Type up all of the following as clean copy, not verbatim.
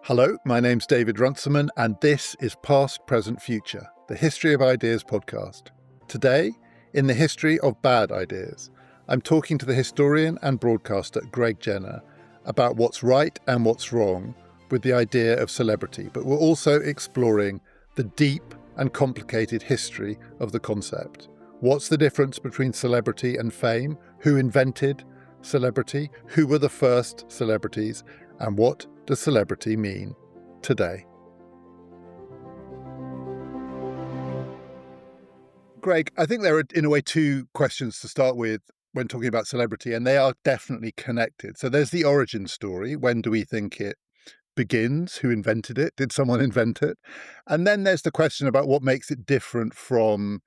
Hello, my name's David Runciman, and this is Past, Present, Future, the History of Ideas podcast. Today, in the history of bad ideas, I'm talking to the historian and broadcaster Greg Jenner about what's right and what's wrong with the idea of celebrity, but we're also exploring the deep and complicated history of the concept. What's the difference between celebrity and fame? Who invented celebrity? Who were the first celebrities? And what does celebrity mean today? Greg, I think there are, in a way, two questions to start with when talking about celebrity, and they are definitely connected. So there's the origin story. When do we think it begins? Who invented it? Did someone invent it? And then there's the question about what makes it different from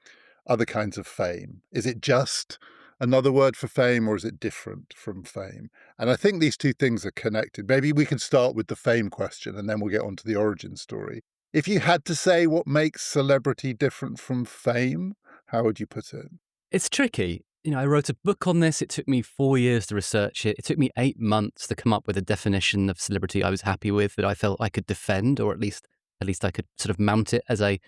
other kinds of fame. Is it just another word for fame, or is it different from fame? And I think these two things are connected. Maybe we can start with the fame question and then we'll get on to the origin story. If you had to say what makes celebrity different from fame, how would you put it? It's tricky. I wrote a book on this. It took me 4 years to research it. It took me 8 months to come up with a definition of celebrity I was happy with, that I felt I could defend, or at least I could sort of mount it as a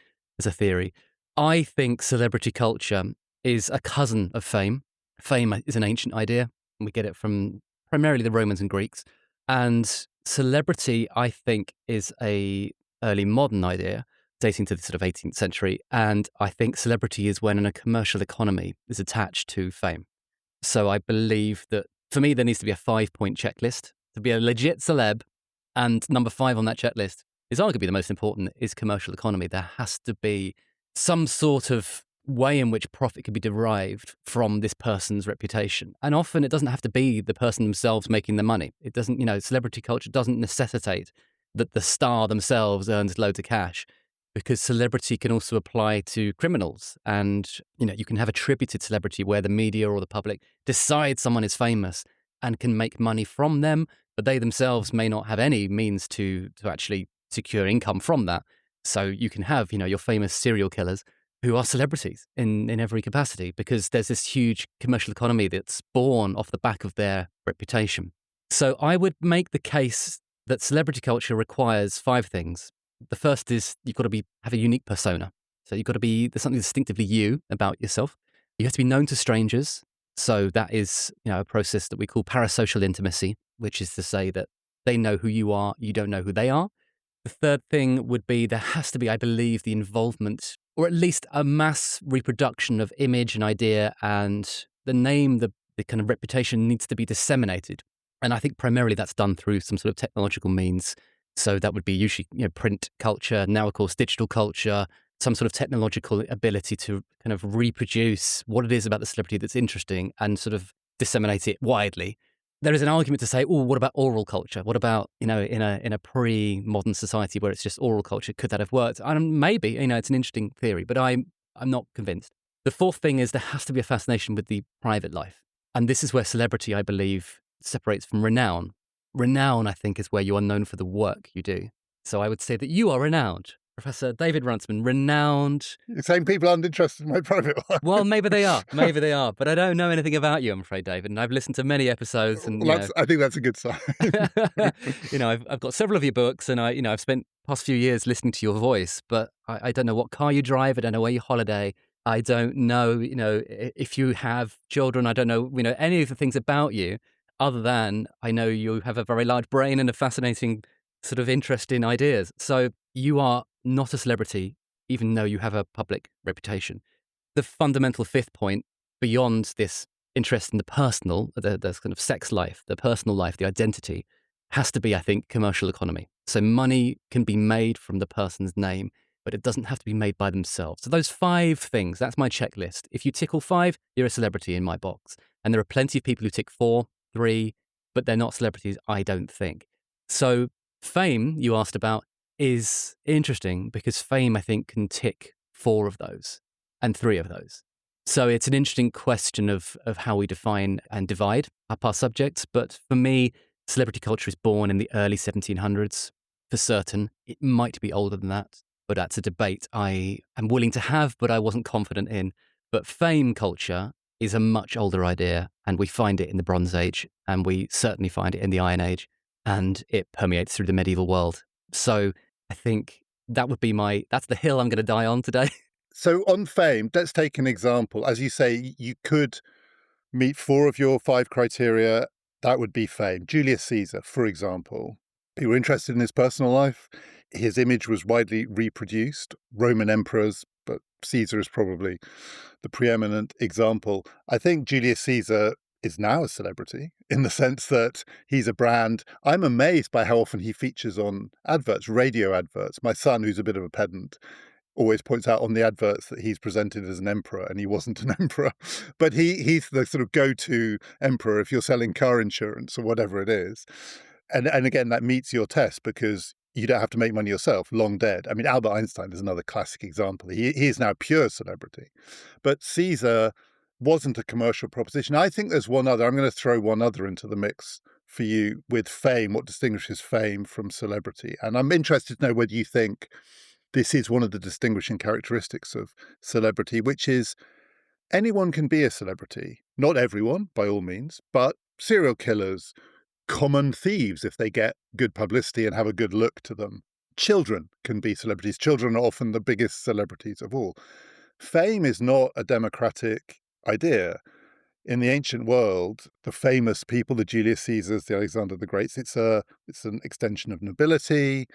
theory. I think celebrity culture is a cousin of fame. Fame is an ancient idea, and we get it from primarily the Romans and Greeks. And celebrity, I think, is a early modern idea dating to the sort of 18th century. And I think celebrity is when a commercial economy is attached to fame. So I believe that, for me, there needs to be a 5-point checklist to be a legit celeb. And number 5 on that checklist is arguably the most important, is commercial economy. There has to be some sort of way in which profit could be derived from this person's reputation. And often it doesn't have to be the person themselves making the money. It doesn't, celebrity culture doesn't necessitate that the star themselves earns loads of cash, because celebrity can also apply to criminals. And, you can have attributed celebrity where the media or the public decide someone is famous and can make money from them, but they themselves may not have any means to actually secure income from that. So you can have, your famous serial killers who are celebrities in every capacity, because there's this huge commercial economy that's born off the back of their reputation. So I would make the case that celebrity culture requires 5 things. The first is you've got to have a unique persona. So there's something distinctively you about yourself. You have to be known to strangers. So that is, a process that we call parasocial intimacy, which is to say that they know who you are, you don't know who they are. The third thing would be there has to be, I believe, the involvement, or at least a mass reproduction of image and idea, and the name, the kind of reputation needs to be disseminated. And I think primarily that's done through some sort of technological means. So that would be usually, print culture, now of course digital culture, some sort of technological ability to kind of reproduce what it is about the celebrity that's interesting and sort of disseminate it widely. There is an argument to say, what about oral culture? What about, in a pre-modern society where it's just oral culture? Could that have worked? And maybe, it's an interesting theory, but I'm not convinced. The fourth thing is there has to be a fascination with the private life. And this is where celebrity, I believe, separates from renown. Renown, I think, is where you are known for the work you do. So I would say that you are renowned. Professor David Runciman, renowned. You're saying people aren't interested in my private life. Well, maybe they are. But I don't know anything about you, I'm afraid, David. And I've listened to many episodes. And I think that's a good sign. I've got several of your books, and I've spent the past few years listening to your voice. But I don't know what car you drive. I don't know where you holiday. I don't know, if you have children. I don't know, any of the things about you, other than I know you have a very large brain and a fascinating sort of interest in ideas. So you are not a celebrity, even though you have a public reputation. The fundamental fifth point, beyond this interest in the personal, the kind of sex life, the personal life, the identity, has to be, I think, commercial economy. So money can be made from the person's name, but it doesn't have to be made by themselves. So those 5 things, that's my checklist. If you tick all 5, you're a celebrity in my box. And there are plenty of people who tick 4, 3, but they're not celebrities, I don't think. So fame, you asked about, is interesting because fame, I think, can tick 4 of those and 3 of those. So it's an interesting question of how we define and divide up our subjects. But for me, celebrity culture is born in the early 1700s, for certain. It might be older than that, but that's a debate I am willing to have, but I wasn't confident in. But fame culture is a much older idea, and we find it in the Bronze Age, and we certainly find it in the Iron Age, and it permeates through the medieval world. So I think that's the hill I'm going to die on today. So on fame, let's take an example. As you say, you could meet 4 of your 5 criteria. That would be fame. Julius Caesar, for example. People were interested in his personal life. His image was widely reproduced. Roman emperors, but Caesar is probably the preeminent example. I think Julius Caesar is now a celebrity in the sense that he's a brand. I'm amazed by how often he features on adverts, radio adverts. My son, who's a bit of a pedant, always points out on the adverts that he's presented as an emperor and he wasn't an emperor. But he's the sort of go-to emperor if you're selling car insurance or whatever it is. And again, that meets your test because you don't have to make money yourself, long dead. I mean, Albert Einstein is another classic example. He is now pure celebrity. But Caesar wasn't a commercial proposition. I think there's one other. I'm going to throw one other into the mix for you with fame, what distinguishes fame from celebrity. And I'm interested to know whether you think this is one of the distinguishing characteristics of celebrity, which is anyone can be a celebrity. Not everyone, by all means, but serial killers, common thieves, if they get good publicity and have a good look to them. Children can be celebrities. Children are often the biggest celebrities of all. Fame is not a democratic idea. In the ancient world, the famous people, the Julius Caesars, the Alexander the Greats, it's an extension of nobility.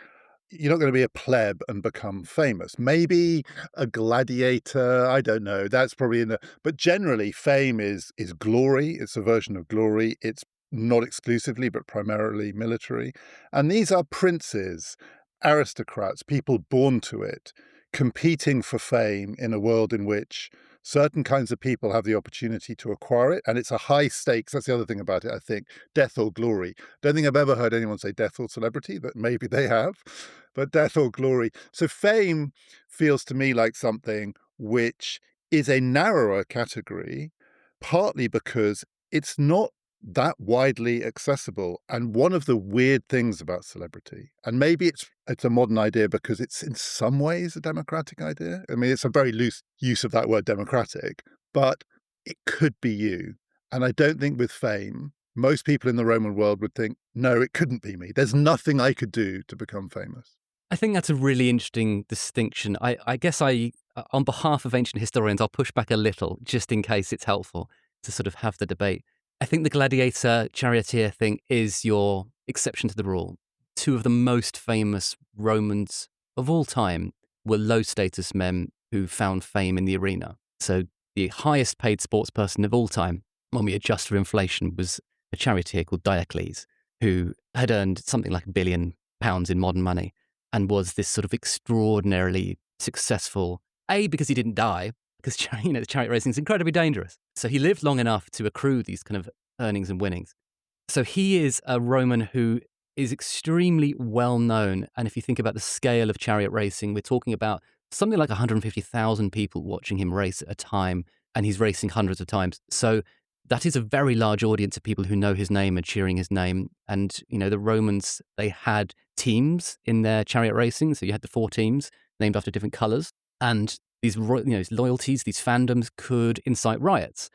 You're not going to be a pleb and become famous. Maybe a gladiator, I don't know. That's probably but generally fame is glory. It's a version of glory. It's not exclusively, but primarily military. And these are princes, aristocrats, people born to it, competing for fame in a world in which certain kinds of people have the opportunity to acquire it. And it's a high stakes. That's the other thing about it, I think. Death or glory. Don't think I've ever heard anyone say death or celebrity, but maybe they have. But death or glory. So fame feels to me like something which is a narrower category, partly because it's not that widely accessible. And one of the weird things about celebrity, and maybe it's a modern idea because it's in some ways a democratic idea. I mean, it's a very loose use of that word democratic, but it could be you. And I don't think with fame, most people in the Roman world would think, no, it couldn't be me. There's nothing I could do to become famous. I think that's a really interesting distinction. I guess on behalf of ancient historians, I'll push back a little just in case it's helpful to sort of have the debate. I think the gladiator charioteer thing is your exception to the rule. 2 of the most famous Romans of all time were low status men who found fame in the arena. So the highest paid sports person of all time, when we adjust for inflation, was a charioteer called Diocles, who had earned something like £1 billion in modern money and was this sort of extraordinarily successful, because he didn't die, because chariot racing is incredibly dangerous. So he lived long enough to accrue these kind of earnings and winnings. So he is a Roman who is extremely well known. And if you think about the scale of chariot racing, we're talking about something like 150,000 people watching him race at a time, and he's racing hundreds of times. So that is a very large audience of people who know his name and cheering his name. And, the Romans, they had teams in their chariot racing. So you had the 4 teams named after different colors. And these loyalties, these fandoms could incite riots.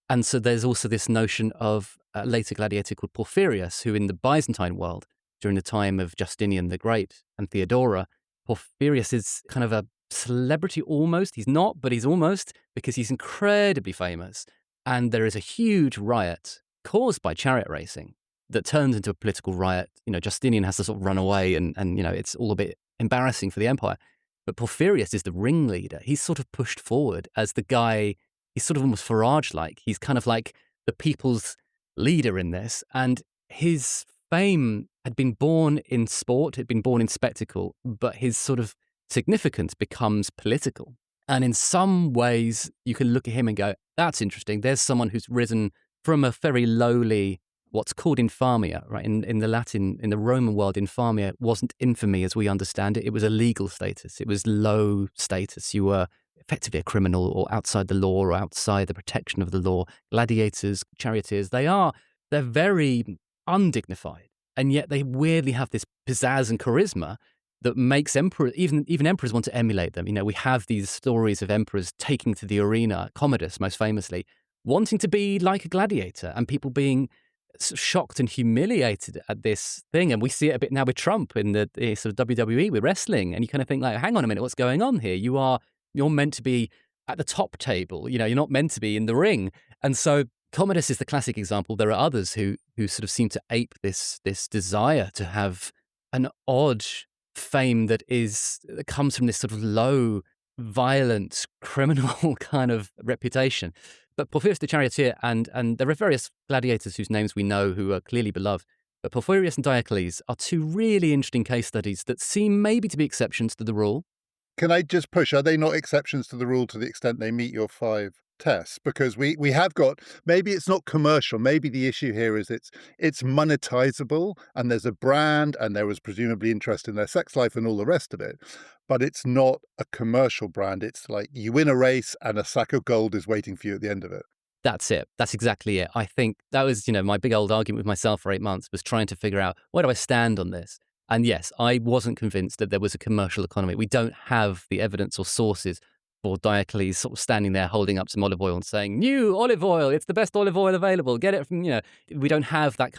And so there's also this notion of a later gladiator called Porphyrius, who in the Byzantine world, during the time of Justinian the Great and Theodora, Porphyrius is kind of a celebrity almost. He's not, but he's almost, because he's incredibly famous. And there is a huge riot caused by chariot racing that turns into a political riot. Justinian has to sort of run away and it's all a bit embarrassing for the empire. But Porphyrius is the ringleader. He's sort of pushed forward as the guy. He's sort of almost Farage-like. He's kind of like the people's leader in this. And his fame had been born in sport, had been born in spectacle, but his sort of significance becomes political. And in some ways, you can look at him and go, that's interesting. There's someone who's risen from a very lowly, what's called infamia, right? In the Roman world, infamia wasn't infamy as we understand it. It was a legal status. It was low status. You were effectively a criminal or outside the law or outside the protection of the law. Gladiators, charioteers, they're very undignified. And yet they weirdly have this pizzazz and charisma that makes even emperors want to emulate them. We have these stories of emperors taking to the arena, Commodus most famously, wanting to be like a gladiator, and people being sort of shocked and humiliated at this thing. And we see it a bit now with Trump in the sort of WWE with wrestling, and you kind of think like, hang on a minute, what's going on here? You're meant to be at the top table. You're not meant to be in the ring. And so Commodus is the classic example. There are others who sort of seem to ape this desire to have an odd fame that comes from this sort of low, violent, criminal kind of reputation. But Porphyrius the charioteer, and there are various gladiators whose names we know who are clearly beloved. But Porphyrius and Diocles are two really interesting case studies that seem maybe to be exceptions to the rule. Can I just push? Are they not exceptions to the rule to the extent they meet your 5 tests? Because we have got, maybe it's not commercial. Maybe the issue here is it's monetizable, and there's a brand, and there was presumably interest in their sex life and all the rest of it. But it's not a commercial brand. It's like you win a race and a sack of gold is waiting for you at the end of it. That's it. That's exactly it. I think that was, my big old argument with myself for 8 months, was trying to figure out, where do I stand on this? And yes, I wasn't convinced that there was a commercial economy. We don't have the evidence or sources for Diocles sort of standing there holding up some olive oil and saying, new olive oil, it's the best olive oil available. Get it from, we don't have that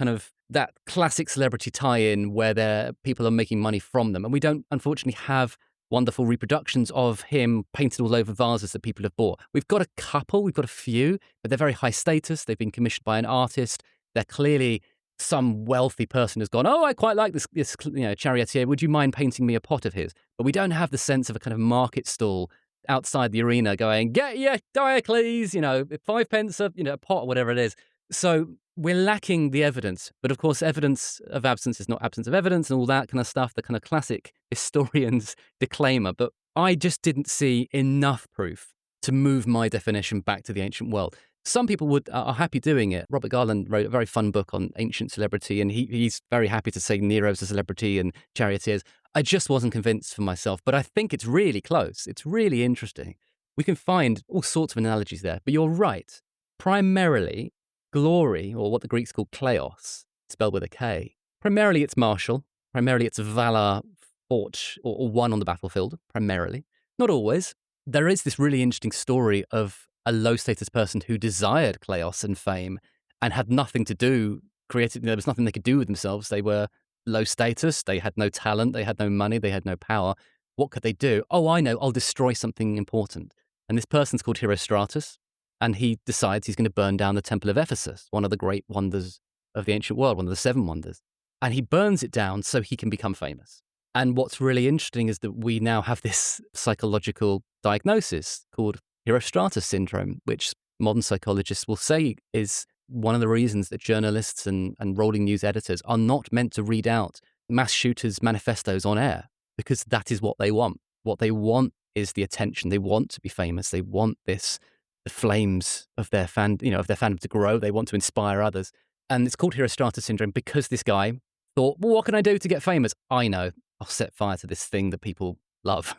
classic celebrity tie-in where people are making money from them. And we don't, unfortunately, have wonderful reproductions of him painted all over vases that people have bought. We've got a few, but they're very high status. They've been commissioned by an artist. They're clearly some wealthy person has gone, oh, I quite like this charioteer. Would you mind painting me a pot of his? But we don't have the sense of a kind of market stall outside the arena going, get your Diocles, 5 pence a pot or whatever it is. So we're lacking the evidence. But of course, evidence of absence is not absence of evidence and all that kind of stuff, the kind of classic historian's disclaimer. But I just didn't see enough proof to move my definition back to the ancient world. Some people are happy doing it. Robert Garland wrote a very fun book on ancient celebrity, and he's very happy to say Nero's a celebrity and charioteers. I just wasn't convinced for myself, but I think it's really close. It's really interesting. We can find all sorts of analogies there, but you're right. Primarily, glory, or what the Greeks call kleos, spelled with a K, primarily it's martial. Primarily it's valor fought or won on the battlefield, primarily. Not always. There is this really interesting story of a low-status person who desired kleos and fame and had nothing to do, there was nothing they could do with themselves. They were low status, they had no talent, they had no money, they had no power. What could they do? Oh, I know, I'll destroy something important. And this person's called Herostratus, and he decides he's going to burn down the Temple of Ephesus, one of the great wonders of the ancient world, one of the 7 wonders. And he burns it down so he can become famous. And what's really interesting is that we now have this psychological diagnosis called Herostratus syndrome, which modern psychologists will say is one of the reasons that journalists and rolling news editors are not meant to read out mass shooters' manifestos on air, because that is what they want. What they want is the attention. They want to be famous. They want the flames of their fandom to grow. They want to inspire others. And it's called Herostratus syndrome because this guy thought, well, what can I do to get famous? I know, I'll set fire to this thing that people love.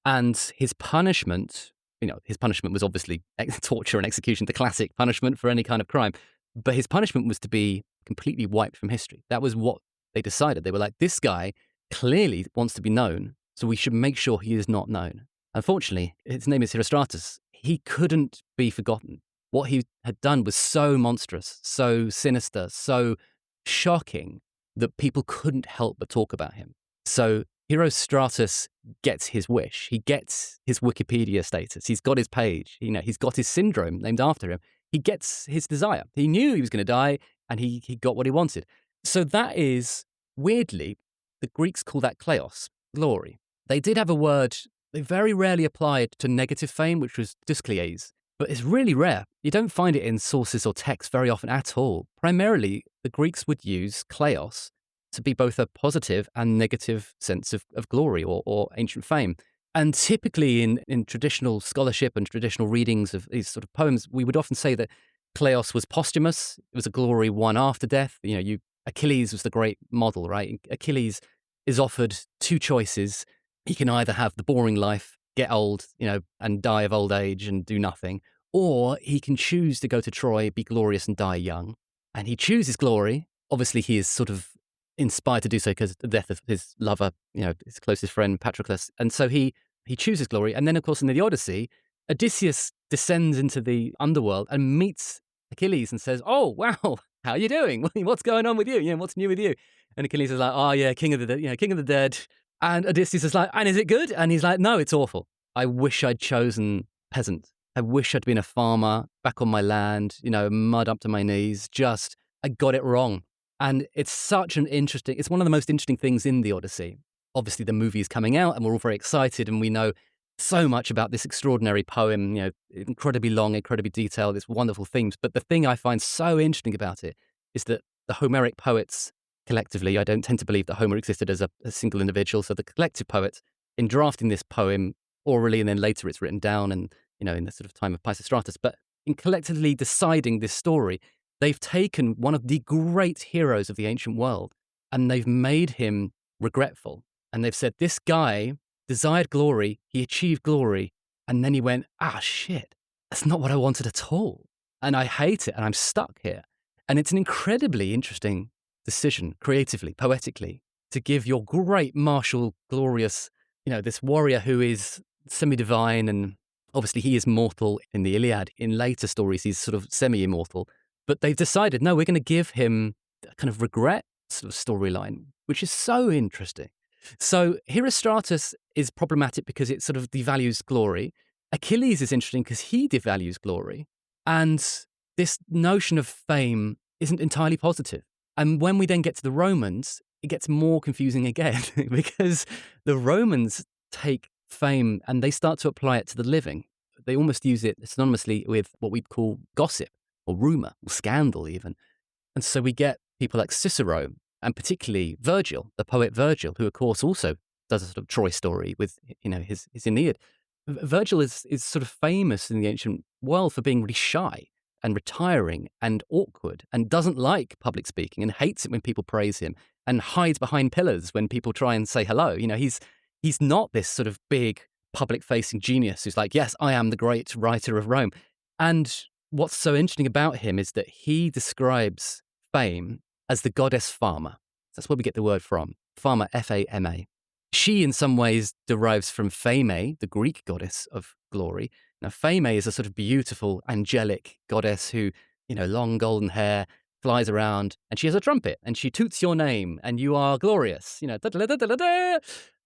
And his punishment was obviously torture and execution, the classic punishment for any kind of crime. But his punishment was to be completely wiped from history. That was what they decided. They were like, this guy clearly wants to be known, so we should make sure he is not known. Unfortunately, his name is Herostratus. He couldn't be forgotten. What he had done was so monstrous, so sinister, so shocking that people couldn't help but talk about him. So Herostratus gets his wish. He gets his Wikipedia status. He's got his page. He's got his syndrome named after him. He gets his desire. He knew he was going to die, and he got what he wanted. So that is, weirdly, the Greeks call that kleos, glory. They did have a word they very rarely applied to negative fame, which was dysklies. But it's really rare. You don't find it in sources or texts very often at all. Primarily, the Greeks would use kleos to be both a positive and negative sense of glory or ancient fame. And typically in traditional scholarship and traditional readings of these sort of poems, we would often say that kleos was posthumous. It was a glory won after death. Achilles was the great model, right? Achilles is offered 2 choices. He can either have the boring life, get old, and die of old age and do nothing, or he can choose to go to Troy, be glorious and die young. And he chooses glory. Obviously, he is sort of inspired to do so because the death of his lover, his closest friend Patroclus, and so he chooses glory. And then, of course, in the Odyssey, Odysseus descends into the underworld and meets Achilles and says, "Oh, wow, how are you doing? What's going on with you? What's new with you?" And Achilles is like, "Oh yeah, king of the dead." And Odysseus is like, "And is it good?" And he's like, "No, it's awful. I wish I'd chosen peasant. I wish I'd been a farmer back on my land, mud up to my knees. Just, I got it wrong." And it's one of the most interesting things in the Odyssey. Obviously, the movie is coming out and we're all very excited and we know so much about this extraordinary poem, incredibly long, incredibly detailed, it's wonderful themes. But the thing I find so interesting about it is that the Homeric poets collectively, I don't tend to believe that Homer existed as a single individual. So the collective poets, in drafting this poem orally and then later it's written down and, in the sort of time of Pisistratus, but in collectively deciding this story, they've taken one of the great heroes of the ancient world and they've made him regretful. And they've said, this guy desired glory, he achieved glory, and then he went, shit, that's not what I wanted at all. And I hate it, and I'm stuck here. And it's an incredibly interesting decision, creatively, poetically, to give your great martial, glorious, this warrior who is semi-divine, and obviously he is mortal in the Iliad. In later stories, he's sort of semi-immortal. But they've decided, no, we're going to give him a kind of regret sort of storyline, which is so interesting. So Herostratus is problematic because it sort of devalues glory. Achilles is interesting because he devalues glory. And this notion of fame isn't entirely positive. And when we then get to the Romans, it gets more confusing again because the Romans take fame and they start to apply it to the living. They almost use it synonymously with what we'd call gossip or rumor or scandal even. And so we get people like Cicero and particularly Virgil, the poet Virgil, who of course also does a sort of Troy story with, his Aeneid. Virgil is sort of famous in the ancient world for being really shy and retiring and awkward and doesn't like public speaking and hates it when people praise him and hides behind pillars when people try and say hello. He's not this sort of big public facing genius who's like, yes, I am the great writer of Rome. And what's so interesting about him is that he describes fame as the goddess Fama. That's where we get the word from. Fama, F-A-M-A. She, in some ways, derives from Phame, the Greek goddess of glory. Now, Phame is a sort of beautiful, angelic goddess who, long golden hair, flies around, and she has a trumpet, and she toots your name, and you are glorious, da-da-da-da-da-da.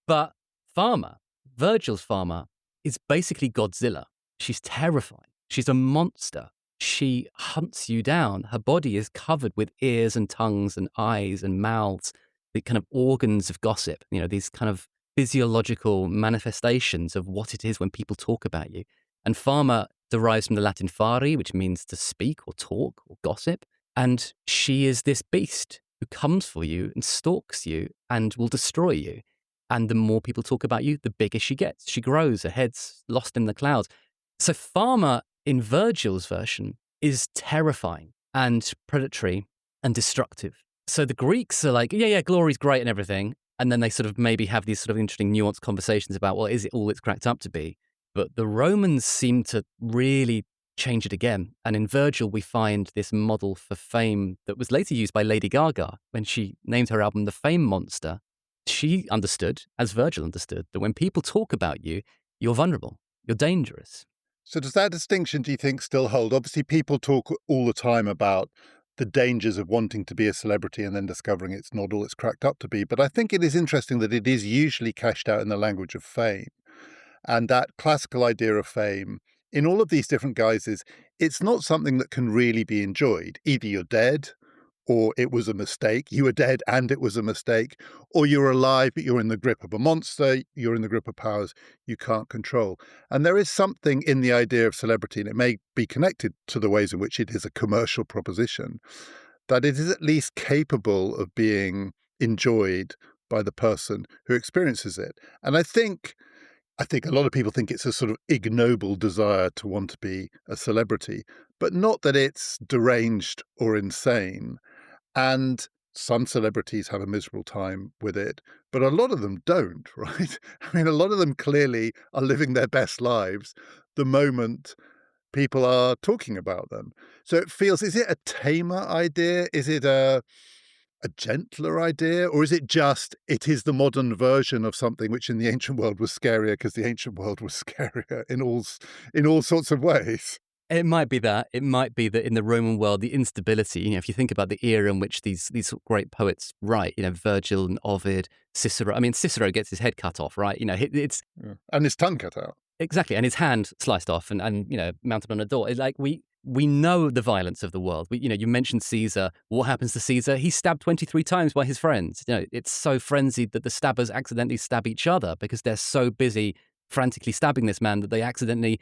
But Fama, Virgil's Fama, is basically Godzilla. She's terrifying. She's a monster. She hunts you down. Her body is covered with ears and tongues and eyes and mouths, the kind of organs of gossip, these kind of physiological manifestations of what it is when people talk about you. And Fama derives from the Latin fari, which means to speak or talk or gossip. And she is this beast who comes for you and stalks you and will destroy you. And the more people talk about you, the bigger she gets. She grows, her head's lost in the clouds. So Fama, in Virgil's version, is terrifying and predatory and destructive. So the Greeks are like, yeah, glory's great and everything. And then they sort of maybe have these sort of interesting nuanced conversations about, well, is it all it's cracked up to be? But the Romans seem to really change it again. And in Virgil, we find this model for fame that was later used by Lady Gaga when she named her album The Fame Monster. She understood, as Virgil understood, that when people talk about you, you're vulnerable, you're dangerous. So does that distinction, do you think, still hold? Obviously, people talk all the time about the dangers of wanting to be a celebrity and then discovering it's not all it's cracked up to be. But I think it is interesting that it is usually cashed out in the language of fame. And that classical idea of fame, in all of these different guises, it's not something that can really be enjoyed. Either you're dead, or it was a mistake. You were dead and it was a mistake. Or you're alive, but you're in the grip of a monster. You're in the grip of powers you can't control. And there is something in the idea of celebrity, and it may be connected to the ways in which it is a commercial proposition, that it is at least capable of being enjoyed by the person who experiences it. And I think a lot of people think it's a sort of ignoble desire to want to be a celebrity, but not that it's deranged or insane. And some celebrities have a miserable time with it, but a lot of them don't, right? I mean, a lot of them clearly are living their best lives the moment people are talking about them. So it feels, is it a tamer idea? Is it a a gentler idea? Or is it just it is the modern version of something which in the ancient world was scarier because the ancient world was scarier in all sorts of ways? It might be that. It might be that in the Roman world, the instability, if you think about the era in which these great poets write, Virgil and Ovid, Cicero. I mean, Cicero gets his head cut off, right? It's Yeah. And his tongue cut out. exactly, and his hand sliced off and mounted on a door. It's like we know the violence of the world. You mentioned Caesar. What happens to Caesar? He's stabbed 23 times by his friends. It's so frenzied that the stabbers accidentally stab each other because they're so busy frantically stabbing this man that they accidentally,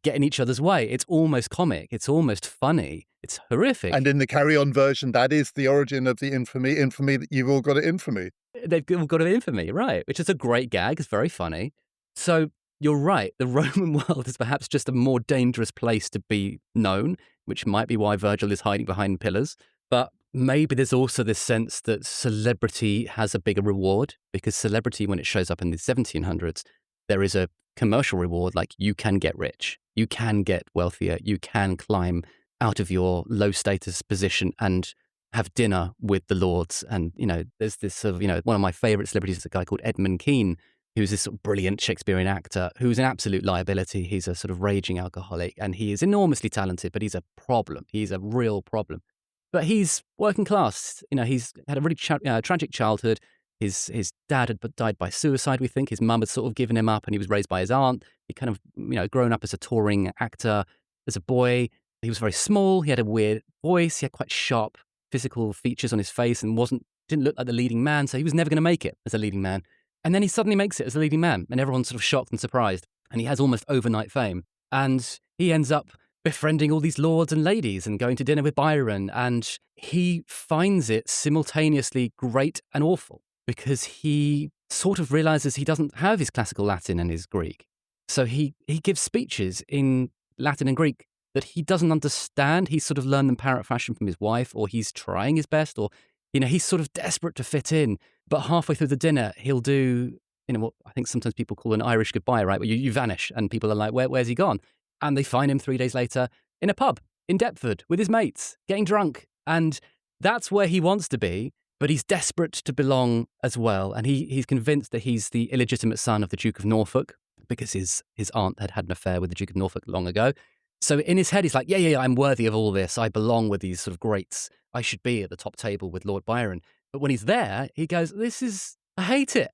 get in each other's way. It's almost comic. It's almost funny. It's horrific. And in the Carry On version, that is the origin of the infamy that you've all got it infamy. They've all got an infamy, right? Which is a great gag. It's very funny. So you're right. The Roman world is perhaps just a more dangerous place to be known, which might be why Virgil is hiding behind pillars. But maybe there's also this sense that celebrity has a bigger reward because celebrity, when it shows up in the 1700s, there is a commercial reward like you can get rich, you can get wealthier, you can climb out of your low status position and have dinner with the lords. And, there's this sort of, one of my favorite celebrities is a guy called Edmund Kean, who's this sort of brilliant Shakespearean actor who's an absolute liability. He's a sort of raging alcoholic and he is enormously talented, but he's a problem. He's a real problem. But he's working class. He's had a really tragic childhood. His dad had died by suicide, we think. His mum had sort of given him up and he was raised by his aunt. He kind of, grown up as a touring actor. As a boy, he was very small. He had a weird voice. He had quite sharp physical features on his face and didn't look like the leading man. So he was never going to make it as a leading man. And then he suddenly makes it as a leading man and everyone's sort of shocked and surprised. And he has almost overnight fame. And he ends up befriending all these lords and ladies and going to dinner with Byron. And he finds it simultaneously great and awful because he sort of realizes he doesn't have his classical Latin and his Greek. So he gives speeches in Latin and Greek that he doesn't understand. He's sort of learned them parrot fashion from his wife, or he's trying his best, or, he's sort of desperate to fit in. But halfway through the dinner, he'll do, what I think sometimes people call an Irish goodbye, right? Where you vanish and people are like, where's he gone? And they find him 3 days later in a pub in Deptford with his mates, getting drunk. And that's where he wants to be, but he's desperate to belong as well. And he's convinced that he's the illegitimate son of the Duke of Norfolk because his aunt had an affair with the Duke of Norfolk long ago. So in his head, he's like, yeah, I'm worthy of all this. I belong with these sort of greats. I should be at the top table with Lord Byron. But when he's there, he goes, I hate it.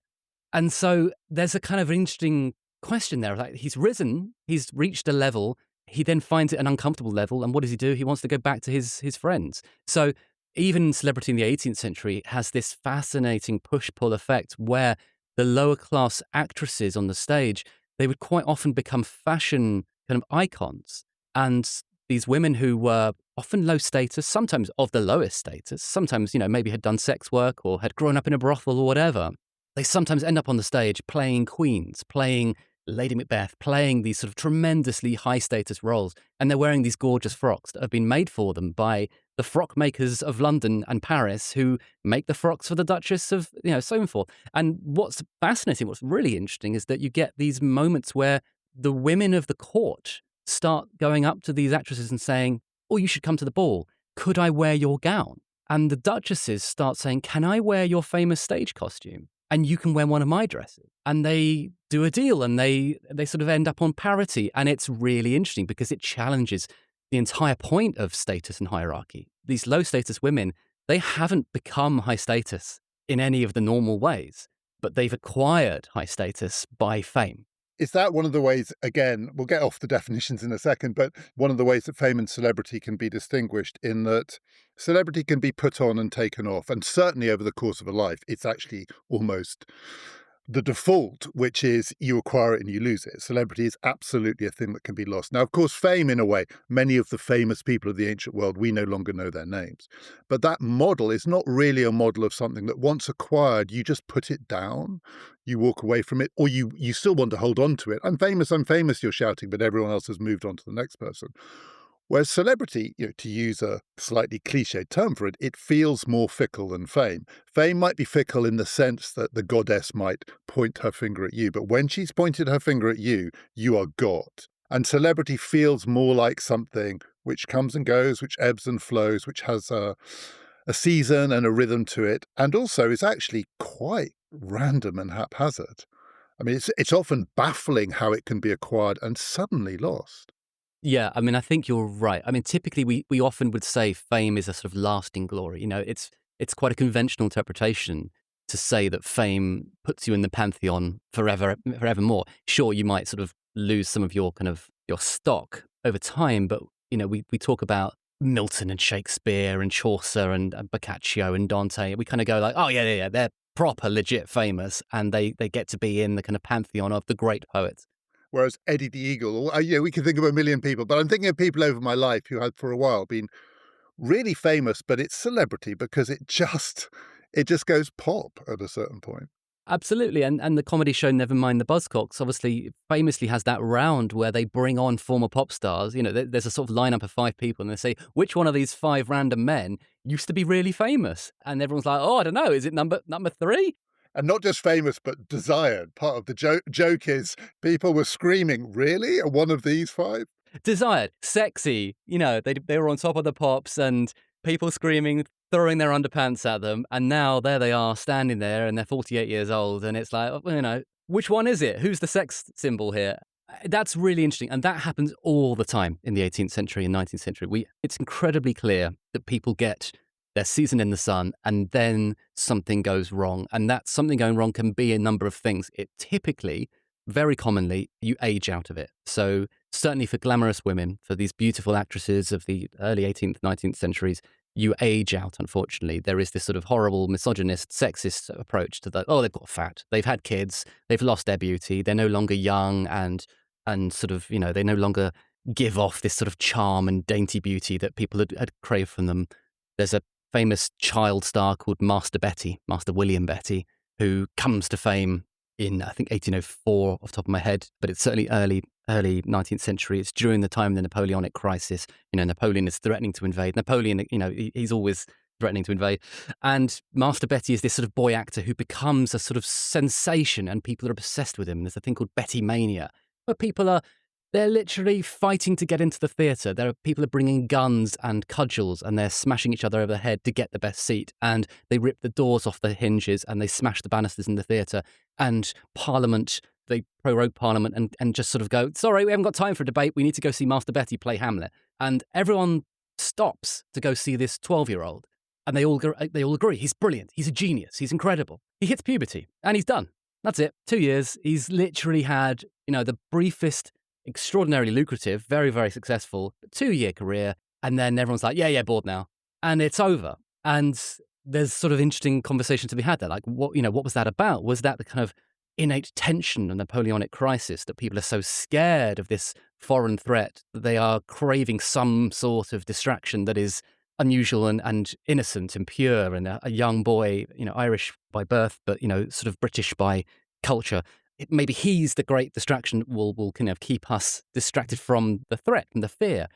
And so there's a kind of interesting question there. Like he's risen, he's reached a level, he then finds it an uncomfortable level. And what does he do? He wants to go back to his friends. So even celebrity in the 18th century has this fascinating push-pull effect where the lower class actresses on the stage, they would quite often become fashion kind of icons. And these women who were often low status, sometimes of the lowest status, sometimes, maybe had done sex work or had grown up in a brothel or whatever, they sometimes end up on the stage playing queens, playing Lady Macbeth, playing these sort of tremendously high status roles. And they're wearing these gorgeous frocks that have been made for them by the frock makers of London and Paris who make the frocks for the Duchess of, so on forth. And what's fascinating, what's really interesting is that you get these moments where the women of the court start going up to these actresses and saying, oh, you should come to the ball. Could I wear your gown? And the duchesses start saying, can I wear your famous stage costume? And you can wear one of my dresses. And they do a deal and they sort of end up on parity. And it's really interesting because it challenges the entire point of status and hierarchy. These low status women, they haven't become high status in any of the normal ways, but they've acquired high status by fame. Is that one of the ways, again, we'll get off the definitions in a second, but one of the ways that fame and celebrity can be distinguished in that celebrity can be put on and taken off. And certainly over the course of a life, it's actually almost the default, which is you acquire it and you lose it. Celebrity is absolutely a thing that can be lost. Now, of course, fame, in a way, many of the famous people of the ancient world, we no longer know their names. But that model is not really a model of something that once acquired, you just put it down, you walk away from it, or you still want to hold on to it. I'm famous, you're shouting, but everyone else has moved on to the next person. Whereas celebrity, to use a slightly cliched term for it, it feels more fickle than fame. Fame might be fickle in the sense that the goddess might point her finger at you, but when she's pointed her finger at you, you are God. And celebrity feels more like something which comes and goes, which ebbs and flows, which has a a season and a rhythm to it, and also is actually quite random and haphazard. I mean, it's often baffling how it can be acquired and suddenly lost. Yeah, I mean, I think you're right. I mean, typically we often would say fame is a sort of lasting glory. You know, it's quite a conventional interpretation to say that fame puts you in the pantheon forevermore. Sure, you might sort of lose some of your kind of your stock over time, but you know, we talk about Milton and Shakespeare and Chaucer and Boccaccio and Dante. We kind of go like, oh yeah, they're proper legit famous, and they get to be in the kind of pantheon of the great poets. Whereas Eddie the Eagle, or we can think of a million people, but I'm thinking of people over my life who had for a while been really famous, but it's celebrity because it just goes pop at a certain point. Absolutely, and the comedy show Nevermind the Buzzcocks obviously famously has that round where they bring on former pop stars. You know, there's a sort of lineup of 5 people, and they say, "Which one of these 5 random men used to be really famous?" And everyone's like, "Oh, I don't know. Is it number 3?" And not just famous, but desired. Part of the joke is people were screaming, "Really? Are one of these 5?" Desired, sexy, you know, they were on top of the pops and people screaming, throwing their underpants at them, and now there they are standing there and they're 48 years old, and it's like, you know, which one is it? Who's the sex symbol here? That's really interesting, and that happens all the time in the 18th century and 19th century. It's incredibly clear that people get their season in the sun and then something goes wrong, and that something going wrong can be a number of things. It typically, very commonly, you age out of it. So certainly for glamorous women, for these beautiful actresses of the early 18th, 19th centuries, you age out, unfortunately. There is this sort of horrible, misogynist, sexist approach to that. Oh, they've got fat, they've had kids, they've lost their beauty, they're no longer young and sort of, you know, they no longer give off this sort of charm and dainty beauty that people had craved from them. There's a famous child star called Master William Betty, who comes to fame in, I think, 1804 off the top of my head, but it's certainly early 19th century. It's during the time of the Napoleonic crisis. You know, Napoleon is threatening to invade. Napoleon, you know, he's always threatening to invade. And Master Betty is this sort of boy actor who becomes a sort of sensation and people are obsessed with him. There's a thing called Betty Mania, where they're literally fighting to get into the theatre. People are bringing guns and cudgels and they're smashing each other over the head to get the best seat. And they rip the doors off the hinges and they smash the banisters in the theatre. And Parliament, they prorogue Parliament and just sort of go, sorry, we haven't got time for a debate. We need to go see Master Betty play Hamlet. And everyone stops to go see this 12-year-old. And they all agree. He's brilliant. He's a genius. He's incredible. He hits puberty and he's done. That's it. 2 years. He's literally had, you know, the briefest, extraordinarily lucrative, very, very successful 2-year career. And then everyone's like, yeah, bored now. And it's over. And there's sort of interesting conversation to be had there. Like, what was that about? Was that the kind of innate tension and Napoleonic crisis that people are so scared of this foreign threat that they are craving some sort of distraction that is unusual and innocent and pure, and a young boy, you know, Irish by birth, but, you know, sort of British by culture. Maybe he's the great distraction that will kind of keep us distracted from the threat and the fear.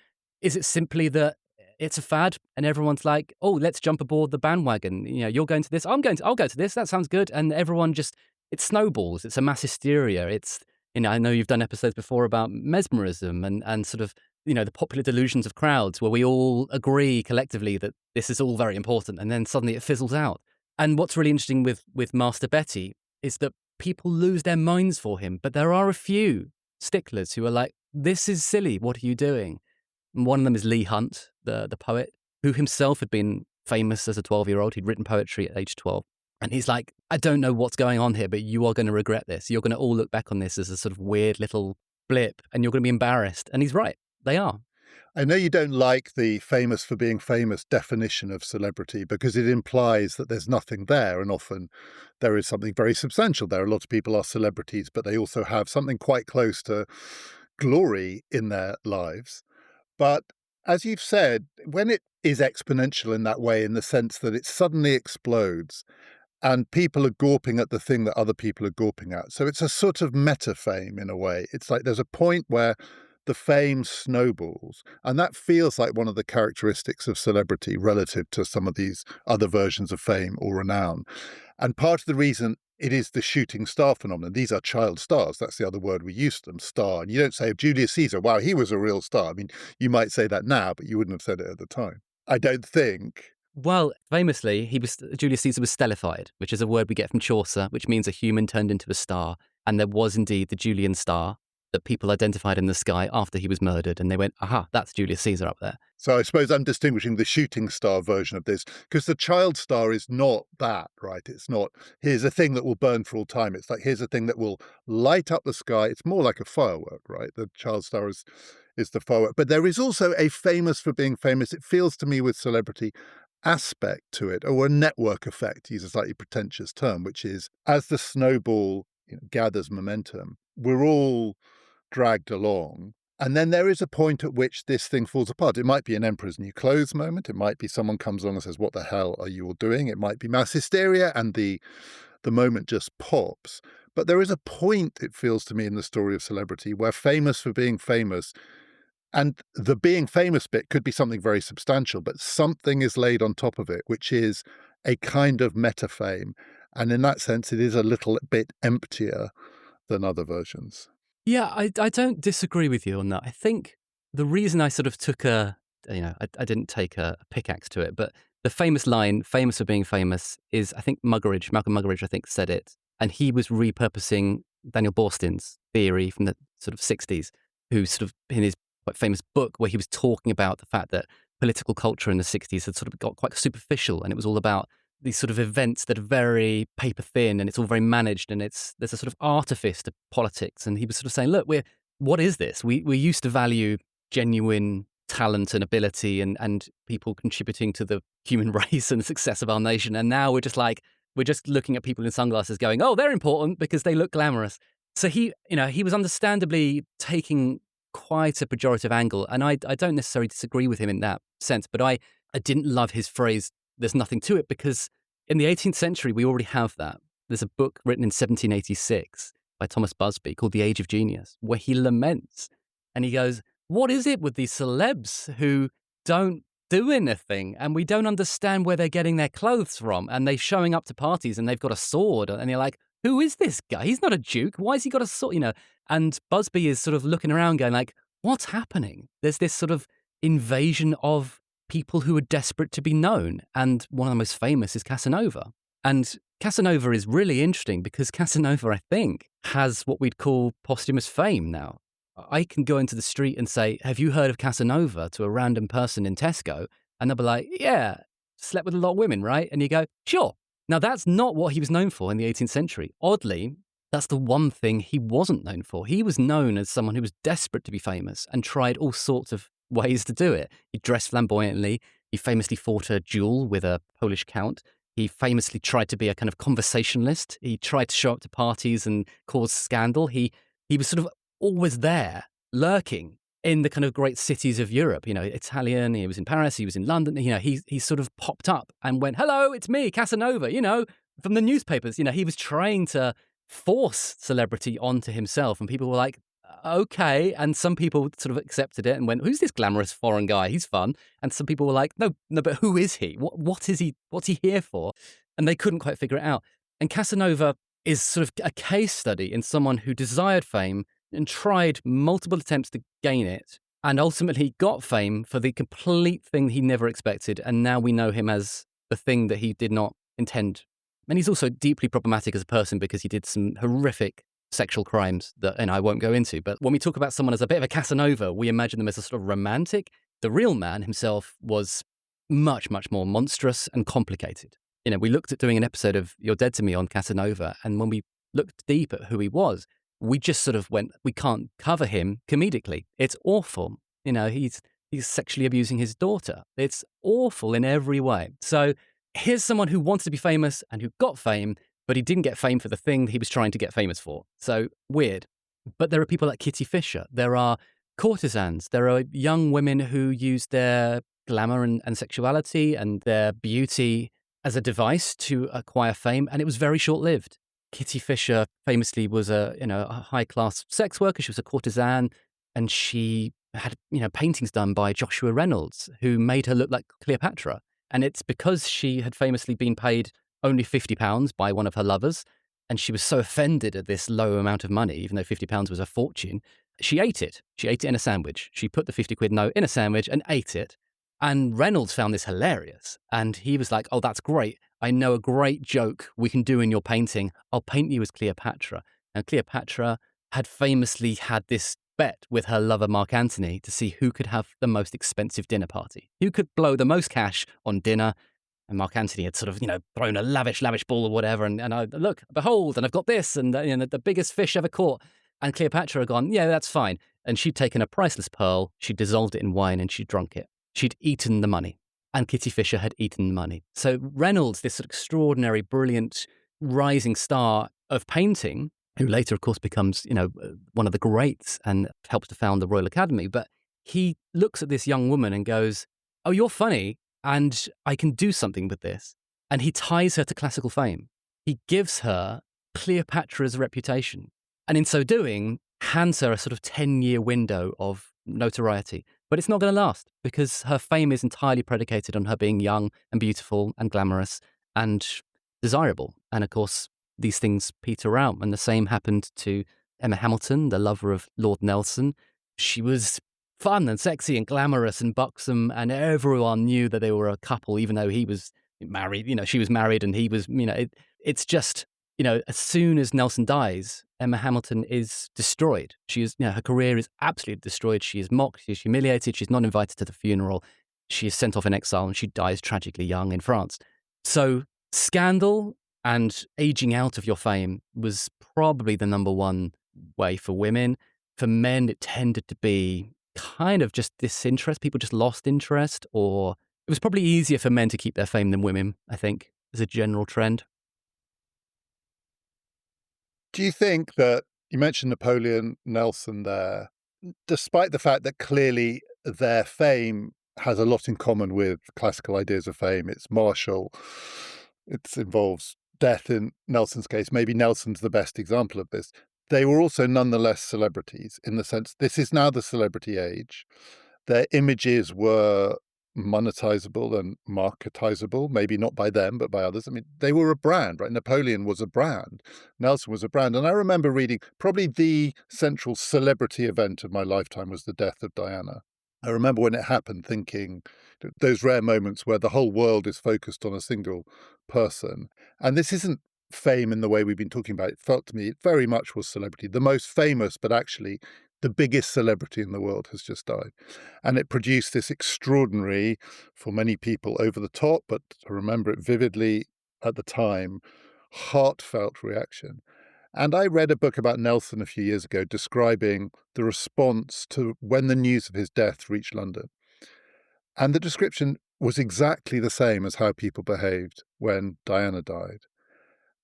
Is it simply that it's a fad and everyone's like, oh, let's jump aboard the bandwagon. You know, you're going to this, I'll go to this. That sounds good. And everyone just, it snowballs. It's a mass hysteria. It's, you know, I know you've done episodes before about mesmerism and sort of, you know, the popular delusions of crowds where we all agree collectively that this is all very important. And then suddenly it fizzles out. And what's really interesting with Master Betty is that people lose their minds for him. But there are a few sticklers who are like, this is silly. What are you doing? And one of them is Leigh Hunt, the poet, who himself had been famous as a 12-year-old. He'd written poetry at age 12. And he's like, I don't know what's going on here, but you are going to regret this. You're going to all look back on this as a sort of weird little blip and you're going to be embarrassed. And he's right. They are. I know you don't like the famous for being famous definition of celebrity because it implies that there's nothing there, and often there is something very substantial there. A lot of people are celebrities, but they also have something quite close to glory in their lives. But as you've said, when it is exponential in that way, in the sense that it suddenly explodes and people are gawping at the thing that other people are gawping at. So it's a sort of meta fame in a way. It's like there's a point where the fame snowballs. And that feels like one of the characteristics of celebrity relative to some of these other versions of fame or renown. And part of the reason it is the shooting star phenomenon. These are child stars. That's the other word we use to them, star. And you don't say of Julius Caesar, wow, he was a real star. I mean, you might say that now, but you wouldn't have said it at the time. I don't think Well, famously, Julius Caesar was stellified, which is a word we get from Chaucer, which means a human turned into a star. And there was indeed the Julian star that people identified in the sky after he was murdered. And they went, aha, that's Julius Caesar up there. So I suppose I'm distinguishing the shooting star version of this, because the child star is not that, right? It's not, here's a thing that will burn for all time. It's like, here's a thing that will light up the sky. It's more like a firework, right? The child star is the firework. But there is also a famous for being famous, it feels to me, with celebrity aspect to it, or a network effect, to use a slightly pretentious term, which is as the snowball, gathers momentum, we're all dragged along. And then there is a point at which this thing falls apart. It might be an emperor's new clothes moment. It might be someone comes along and says, what the hell are you all doing? It might be mass hysteria and the moment just pops. But there is a point, it feels to me, in the story of celebrity where famous for being famous, and the being famous bit could be something very substantial, but something is laid on top of it, which is a kind of meta fame. And in that sense, it is a little bit emptier than other versions. Yeah, I don't disagree with you on that. I think the reason I sort of took I didn't take a pickaxe to it, but the famous line, famous for being famous, is I think Malcolm Muggeridge, I think, said it. And he was repurposing Daniel Boorstin's theory from the sort of 60s, who sort of, in his quite famous book, where he was talking about the fact that political culture in the 60s had sort of got quite superficial, and it was all about these sort of events that are very paper thin and it's all very managed, and there's a sort of artifice to politics. And he was sort of saying, look, what is this? We used to value genuine talent and ability and people contributing to the human race and the success of our nation. And now we're just looking at people in sunglasses going, oh, they're important because they look glamorous. So he was understandably taking quite a pejorative angle. And I don't necessarily disagree with him in that sense, but I didn't love his phrase, there's nothing to it, because in the 18th century, we already have that. There's a book written in 1786 by Thomas Busby called The Age of Genius, where he laments and he goes, what is it with these celebs who don't do anything, and we don't understand where they're getting their clothes from, and they're showing up to parties and they've got a sword, and you're like, who is this guy? He's not a duke. Why has he got a sword? And Busby is sort of looking around going like, what's happening? There's this sort of invasion of people who are desperate to be known. And one of the most famous is Casanova. And Casanova is really interesting because Casanova, I think, has what we'd call posthumous fame now. I can go into the street and say, have you heard of Casanova, to a random person in Tesco? And they'll be like, yeah, slept with a lot of women, right? And you go, sure. Now, that's not what he was known for in the 18th century. Oddly, that's the one thing he wasn't known for. He was known as someone who was desperate to be famous and tried all sorts of ways to do it. He dressed flamboyantly. He famously fought a duel with a Polish count. He famously tried to be a kind of conversationalist. He tried to show up to parties and cause scandal. He was sort of always there, lurking in the kind of great cities of Europe. Italian, he was in Paris, he was in London. He sort of popped up and went, hello, it's me, Casanova, from the newspapers. He was trying to force celebrity onto himself, and people were like, okay. And some people sort of accepted it and went, who's this glamorous foreign guy? He's fun. And some people were like, no, but who is he? What is he? What's he here for? And they couldn't quite figure it out. And Casanova is sort of a case study in someone who desired fame and tried multiple attempts to gain it, and ultimately got fame for the complete thing he never expected. And now we know him as the thing that he did not intend. And he's also deeply problematic as a person because he did some horrific sexual crimes that, and I won't go into. But when we talk about someone as a bit of a Casanova, we imagine them as a sort of romantic. The real man himself was much, much more monstrous and complicated. We looked at doing an episode of You're Dead to Me on Casanova, and when we looked deep at who he was, we just sort of went, we can't cover him comedically. It's awful. He's sexually abusing his daughter. It's awful in every way. So here's someone who wanted to be famous and who got fame, but he didn't get fame for the thing he was trying to get famous for. So weird. But there are people like Kitty Fisher. There are courtesans. There are young women who use their glamour and sexuality and their beauty as a device to acquire fame. And it was very short-lived. Kitty Fisher famously was a high-class sex worker. She was a courtesan, and she had paintings done by Joshua Reynolds, who made her look like Cleopatra. And it's because she had famously been paid only £50 by one of her lovers, and she was so offended at this low amount of money, even though £50 was a fortune, she ate it. She ate it in a sandwich. She put the 50 quid note in a sandwich and ate it. And Reynolds found this hilarious. And he was like, oh, that's great. I know a great joke we can do in your painting. I'll paint you as Cleopatra. And Cleopatra had famously had this bet with her lover, Mark Antony, to see who could have the most expensive dinner party, who could blow the most cash on dinner. And Mark Antony had sort of, thrown a lavish ball or whatever. And I look, behold, and I've got this, and the biggest fish ever caught. And Cleopatra had gone, yeah, that's fine. And she'd taken a priceless pearl, she'd dissolved it in wine, and she'd drunk it. She'd eaten the money. And Kitty Fisher had eaten the money. So Reynolds, this sort of extraordinary, brilliant, rising star of painting, who later, of course, becomes, one of the greats and helps to found the Royal Academy. But he looks at this young woman and goes, oh, you're funny, and I can do something with this. And he ties her to classical fame. He gives her Cleopatra's reputation. And in so doing, hands her a sort of 10-year window of notoriety. But it's not going to last because her fame is entirely predicated on her being young and beautiful and glamorous and desirable. And of course, these things peter out. And the same happened to Emma Hamilton, the lover of Lord Nelson. She was fun and sexy and glamorous and buxom, and everyone knew that they were a couple, even though he was married. She was married and he was, it's just, as soon as Nelson dies, Emma Hamilton is destroyed. She is, her career is absolutely destroyed. She is mocked, she's humiliated, she's not invited to the funeral. She is sent off in exile and she dies tragically young in France. So scandal and aging out of your fame was probably the number one way for women. For men, it tended to be kind of just disinterest. People just lost interest, or it was probably easier for men to keep their fame than women, I think, as a general trend. Do you think that you mentioned Napoleon, Nelson there, despite the fact that clearly their fame has a lot in common with classical ideas of fame, it's martial, it involves death in Nelson's case, maybe Nelson's the best example of this, they were also nonetheless celebrities in the sense this is now the celebrity age. Their images were monetizable and marketizable, maybe not by them, but by others. I mean, they were a brand, right? Napoleon was a brand. Nelson was a brand. And I remember reading probably the central celebrity event of my lifetime was the death of Diana. I remember when it happened thinking those rare moments where the whole world is focused on a single person. And this isn't fame in the way we've been talking about. It felt to me it very much was celebrity. The most famous, but actually the biggest celebrity in the world has just died. And it produced this extraordinary, for many people, over the top, but I remember it vividly at the time, heartfelt reaction. And I read a book about Nelson a few years ago describing the response to when the news of his death reached London. And the description was exactly the same as how people behaved when Diana died.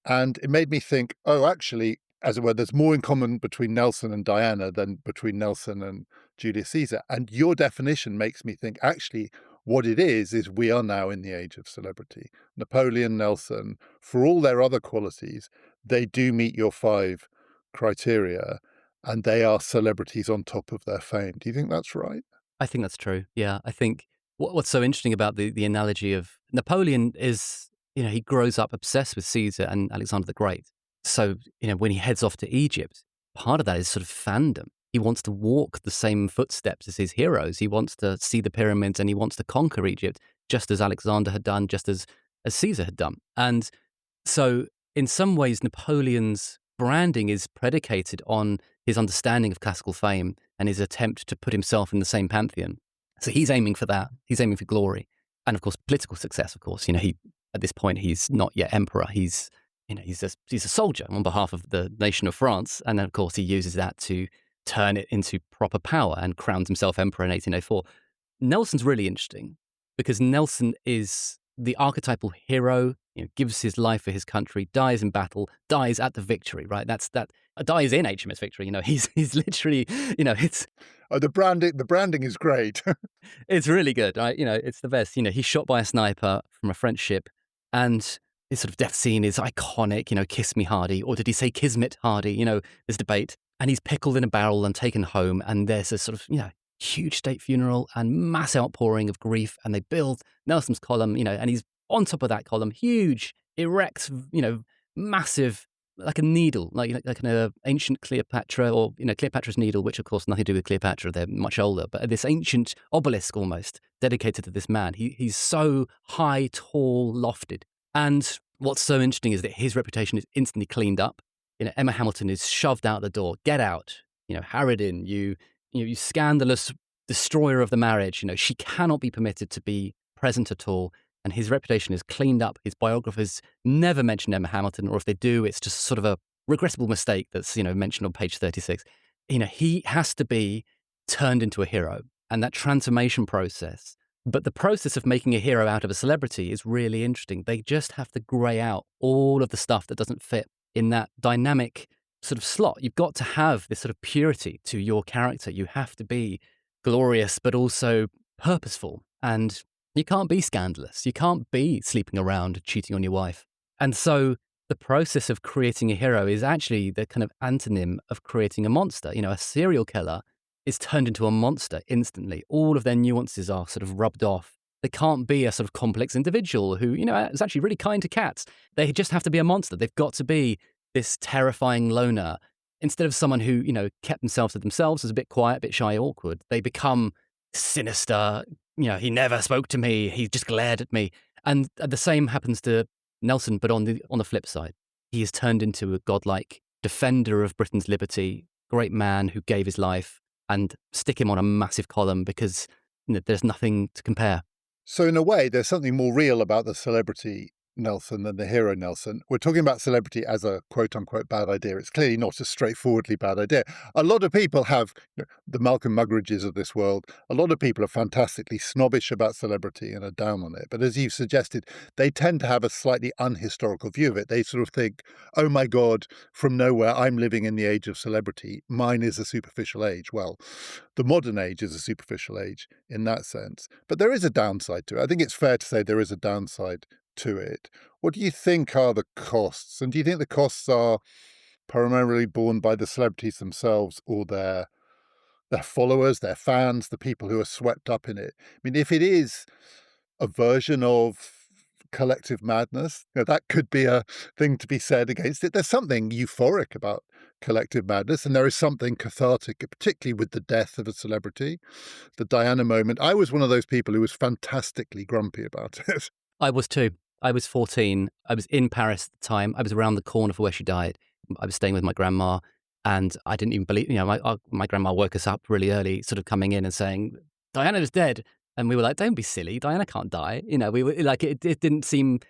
And it made me think, oh, actually, as it were, there's more in common between Nelson and Diana than between Nelson and Julius Caesar. And your definition makes me think, actually, what it is we are now in the age of celebrity. Napoleon, Nelson, for all their other qualities, they do meet your 5 criteria, and they are celebrities on top of their fame. Do you think that's right? I think that's true. Yeah, I think what's so interesting about the analogy of Napoleon is, he grows up obsessed with Caesar and Alexander the Great. So, when he heads off to Egypt, part of that is sort of fandom. He wants to walk the same footsteps as his heroes. He wants to see the pyramids and he wants to conquer Egypt, just as Alexander had done, just as Caesar had done. And so, in some ways, Napoleon's branding is predicated on his understanding of classical fame and his attempt to put himself in the same pantheon. So he's aiming for that. He's aiming for glory. And of course, political success, of course. At this point, he's not yet emperor. He's a soldier on behalf of the nation of France. And then, of course, he uses that to turn it into proper power and crowns himself emperor in 1804. Nelson's really interesting because Nelson is the archetypal hero, gives his life for his country, dies in battle, dies at the victory, right? Dies in HMS Victory. He's literally, it's... Oh, the branding is great. It's really good, right? It's the best. He's shot by a sniper from a French ship and his sort of death scene is iconic, kiss me Hardy, or did he say kismet Hardy? There's debate. And he's pickled in a barrel and taken home. And there's a sort of, huge state funeral and mass outpouring of grief. And they build Nelson's column, and he's on top of that column, huge, erect, massive, like a needle, like an ancient Cleopatra or, Cleopatra's needle, which of course nothing to do with Cleopatra. They're much older, but this ancient obelisk almost dedicated to this man. He's so high, tall, lofted. And what's so interesting is that his reputation is instantly cleaned up. Emma Hamilton is shoved out the door. Get out. Harridan, you scandalous destroyer of the marriage. She cannot be permitted to be present at all. And his reputation is cleaned up. His biographers never mention Emma Hamilton, or if they do, it's just sort of a regrettable mistake that's, mentioned on page 36. He has to be turned into a hero, and that transformation process. But the process of making a hero out of a celebrity is really interesting. They just have to grey out all of the stuff that doesn't fit in that dynamic sort of slot. You've got to have this sort of purity to your character. You have to be glorious, but also purposeful. And you can't be scandalous. You can't be sleeping around, cheating on your wife. And so the process of creating a hero is actually the kind of antonym of creating a monster. A serial killer is turned into a monster instantly. All of their nuances are sort of rubbed off. They can't be a sort of complex individual who, is actually really kind to cats. They just have to be a monster. They've got to be this terrifying loner. Instead of someone who, kept themselves to themselves, was a bit quiet, a bit shy, awkward, they become sinister. He never spoke to me. He just glared at me. And the same happens to Nelson, but on the flip side. He is turned into a godlike defender of Britain's liberty, great man who gave his life, and stick him on a massive column because there's nothing to compare. So in a way, there's something more real about the celebrity Nelson than the hero Nelson. We're talking about celebrity as a quote-unquote bad idea. It's clearly not a straightforwardly bad idea. A lot of people have, the Malcolm Muggeridges of this world, a lot of people are fantastically snobbish about celebrity and are down on it. But as you've suggested, they tend to have a slightly unhistorical view of it. They sort of think, oh my God, from nowhere, I'm living in the age of celebrity. Mine is a superficial age. Well, the modern age is a superficial age in that sense. But there is a downside to it. I think it's fair to say there is a downside to it. What do you think are the costs? And do you think the costs are primarily borne by the celebrities themselves or their followers, their fans, the people who are swept up in it? I mean, if it is a version of collective madness, that could be a thing to be said against it. There's something euphoric about collective madness, and there is something cathartic, particularly with the death of a celebrity. The Diana moment. I was one of those people who was fantastically grumpy about it. I was too. I was 14. I was in Paris at the time. I was around the corner for where she died. I was staying with my grandma, and I didn't even believe, my grandma woke us up really early, sort of coming in and saying, Diana's dead. And we were like, don't be silly. Diana can't die. We were like, it didn't seem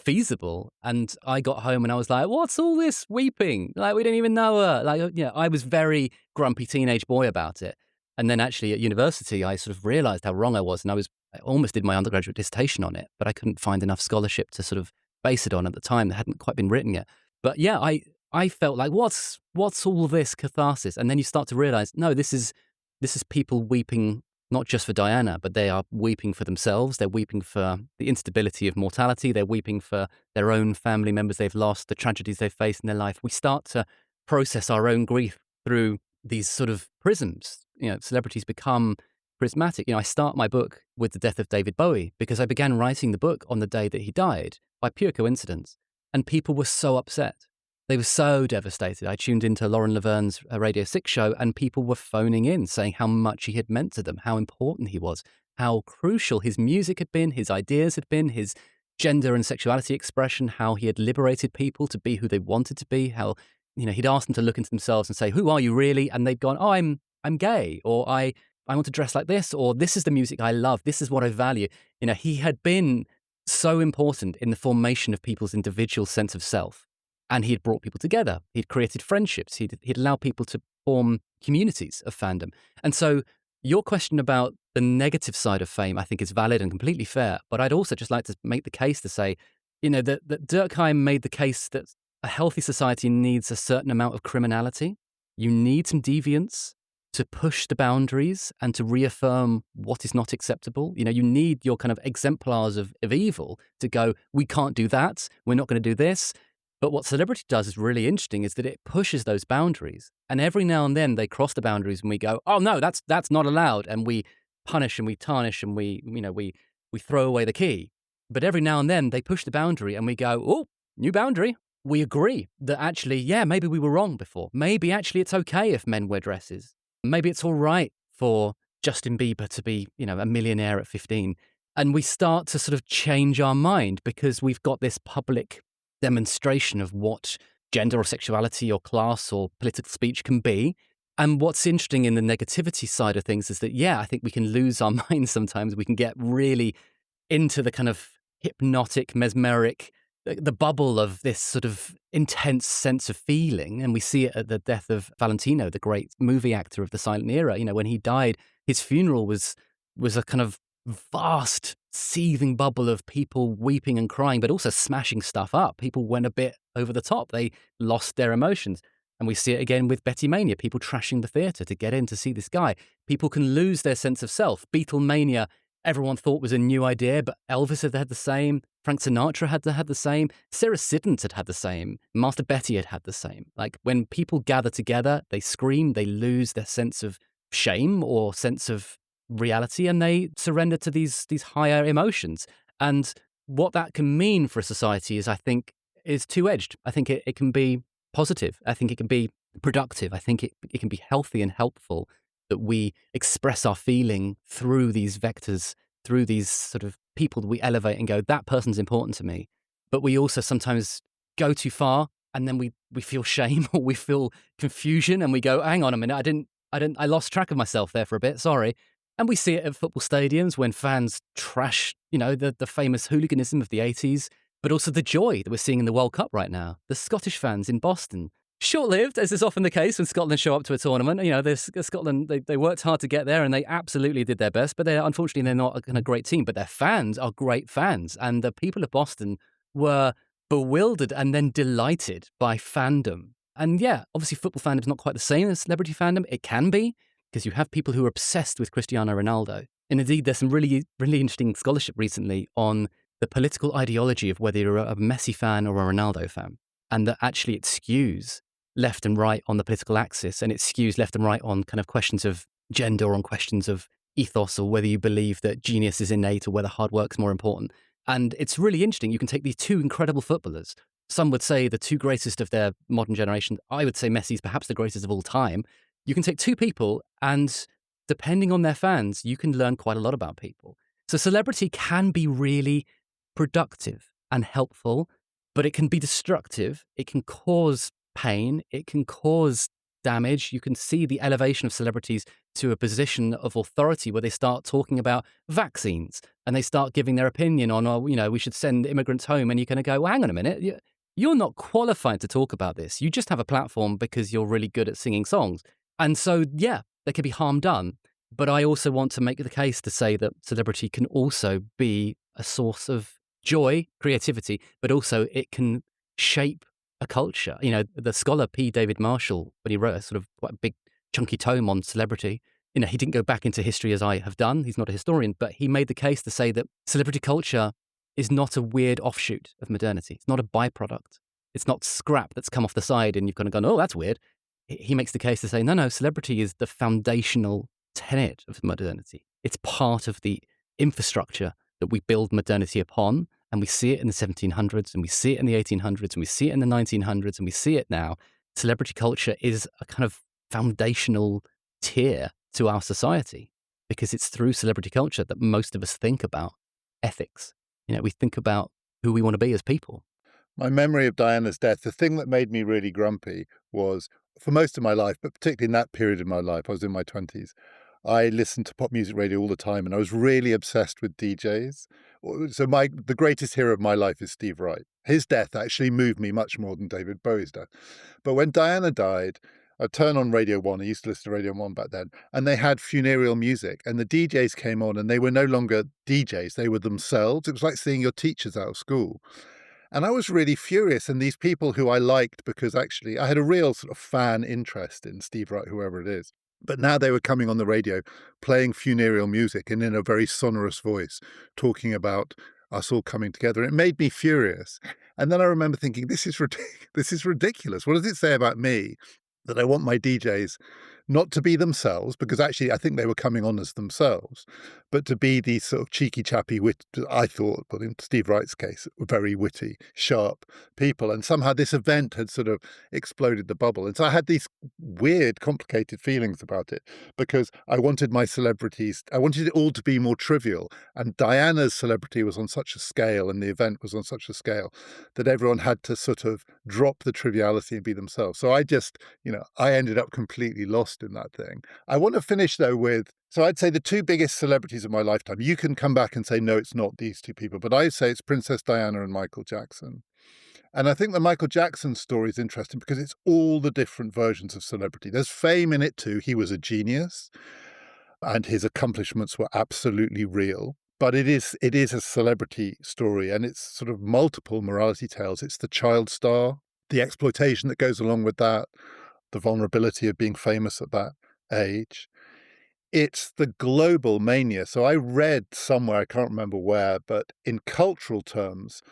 feasible. And I got home and I was like, what's all this weeping? Like, we didn't even know her. Like, I was very grumpy teenage boy about it. And then actually at university, I sort of realized how wrong I was. And I almost did my undergraduate dissertation on it, but I couldn't find enough scholarship to sort of base it on at the time. That hadn't quite been written yet. But yeah, I felt like, what's all this catharsis? And then you start to realize, no, this is people weeping, not just for Diana, but they are weeping for themselves. They're weeping for the instability of mortality. They're weeping for their own family members they've lost, the tragedies they've faced in their life. We start to process our own grief through these sort of prisms. Celebrities become prismatic. I start my book with the death of David Bowie because I began writing the book on the day that he died by pure coincidence. And people were so upset. They were so devastated. I tuned into Lauren Laverne's Radio 6 show and people were phoning in saying how much he had meant to them, how important he was, how crucial his music had been, his ideas had been, his gender and sexuality expression, how he had liberated people to be who they wanted to be, how he'd asked them to look into themselves and say, who are you really? And they'd gone, oh, I'm gay, or I want to dress like this, or this is the music I love, this is what I value. He had been so important in the formation of people's individual sense of self. And he had brought people together. He'd created friendships. He'd allowed people to form communities of fandom. And so your question about the negative side of fame, I think is valid and completely fair. But I'd also just like to make the case to say, that Durkheim made the case that a healthy society needs a certain amount of criminality. You need some deviance to push the boundaries and to reaffirm what is not acceptable. You need your kind of exemplars of evil to go, we can't do that. We're not going to do this. But what celebrity does is really interesting is that it pushes those boundaries. And every now and then they cross the boundaries and we go, oh no, that's not allowed. And we punish and we tarnish and we throw away the key. But every now and then they push the boundary and we go, oh, new boundary. We agree that actually, yeah, maybe we were wrong before. Maybe actually it's okay if men wear dresses. Maybe it's all right for Justin Bieber to be, a millionaire at 15. And we start to sort of change our mind because we've got this public demonstration of what gender or sexuality or class or political speech can be. And what's interesting in the negativity side of things is that, yeah, I think we can lose our minds sometimes. We can get really into the kind of hypnotic, mesmeric, the bubble of this sort of intense sense of feeling. And we see it at the death of Valentino, the great movie actor of the silent era. When he died, his funeral was a kind of vast, seething bubble of people weeping and crying, but also smashing stuff up. People went a bit over the top. They lost their emotions. And we see it again with Betty Mania, people trashing the theatre to get in to see this guy. People can lose their sense of self. Beatlemania, everyone thought was a new idea, but Elvis had had the same. Frank Sinatra had the same. Sarah Siddons had the same. Master Betty had the same. Like when people gather together, they scream, they lose their sense of shame or sense of reality, and they surrender to these higher emotions. And what that can mean for a society is, I think, is two-edged. I think it can be positive. I think it can be productive. I think it can be healthy and helpful that we express our feeling through these vectors, through these sort of people that we elevate and go, that person's important to me. But we also sometimes go too far, and then we feel shame or we feel confusion, and we go, hang on a minute, I lost track of myself there for a bit, sorry. And we see it at football stadiums when fans trash, the famous hooliganism of the 80s, but also the joy that we're seeing in the World Cup right now. The Scottish fans in Boston, short-lived, as is often the case when Scotland show up to a tournament. Scotland, they worked hard to get there, and they absolutely did their best, but unfortunately they're not a great team. But their fans are great fans, and the people of Boston were bewildered and then delighted by fandom. And yeah, obviously football fandom is not quite the same as celebrity fandom. It can be, because you have people who are obsessed with Cristiano Ronaldo. And indeed, there's some really, really interesting scholarship recently on the political ideology of whether you're a Messi fan or a Ronaldo fan, and that actually it skews left and right on the political axis, and it skews left and right on kind of questions of gender or on questions of ethos, or whether you believe that genius is innate or whether hard work's more important. And it's really interesting. You can take these two incredible footballers. Some would say the two greatest of their modern generation. I would say Messi's perhaps the greatest of all time. You can take two people, and depending on their fans, you can learn quite a lot about people. So celebrity can be really productive and helpful, but it can be destructive. It can cause pain. It can cause damage. You can see the elevation of celebrities to a position of authority where they start talking about vaccines and they start giving their opinion on, oh, we should send immigrants home. And you're going to go, well, hang on a minute. You're not qualified to talk about this. You just have a platform because you're really good at singing songs. And so, yeah, there can be harm done. But I also want to make the case to say that celebrity can also be a source of joy, creativity, but also it can shape a culture. The scholar P. David Marshall, when he wrote a sort of quite a big chunky tome on celebrity, he didn't go back into history as I have done. He's not a historian, but he made the case to say that celebrity culture is not a weird offshoot of modernity. It's not a byproduct. It's not scrap that's come off the side and you've kind of gone, oh, that's weird. He makes the case to say, no, celebrity is the foundational tenet of modernity. It's part of the infrastructure that we build modernity upon. And we see it in the 1700s, and we see it in the 1800s, and we see it in the 1900s, and we see it now. Celebrity culture is a kind of foundational tier to our society, because it's through celebrity culture that most of us think about ethics. We think about who we want to be as people. My memory of Diana's death, the thing that made me really grumpy was, for most of my life, but particularly in that period of my life, I was in my 20s, I listened to pop music radio all the time, and I was really obsessed with DJs. So the greatest hero of my life is Steve Wright. His death actually moved me much more than David Bowie's death. But when Diana died, I turned on Radio 1. I used to listen to Radio 1 back then, and they had funereal music, and the DJs came on, and they were no longer DJs. They were themselves. It was like seeing your teachers out of school. And I was really furious. And these people who I liked, because actually I had a real sort of fan interest in Steve Wright, whoever it is. But now they were coming on the radio, playing funereal music and in a very sonorous voice, talking about us all coming together. It made me furious. And then I remember thinking, this is ridiculous. What does it say about me that I want my DJs not to be themselves, because actually I think they were coming on as themselves, but to be these sort of cheeky, chappy, I thought, but in Steve Wright's case, very witty, sharp people. And somehow this event had sort of exploded the bubble. And so I had these weird, complicated feelings about it because I wanted my celebrities, I wanted it all to be more trivial. And Diana's celebrity was on such a scale and the event was on such a scale that everyone had to sort of drop the triviality and be themselves. So I just, I ended up completely lost in that thing. I want to finish though with, so I'd say the two biggest celebrities of my lifetime. You can come back and say, no, it's not these two people, but I say it's Princess Diana and Michael Jackson. And I think the Michael Jackson story is interesting because it's all the different versions of celebrity. There's fame in it too. He was a genius and his accomplishments were absolutely real. But it is a celebrity story, and it's sort of multiple morality tales. It's the child star, the exploitation that goes along with that, the vulnerability of being famous at that age. It's the global mania. So I read somewhere, I can't remember where, but in cultural terms,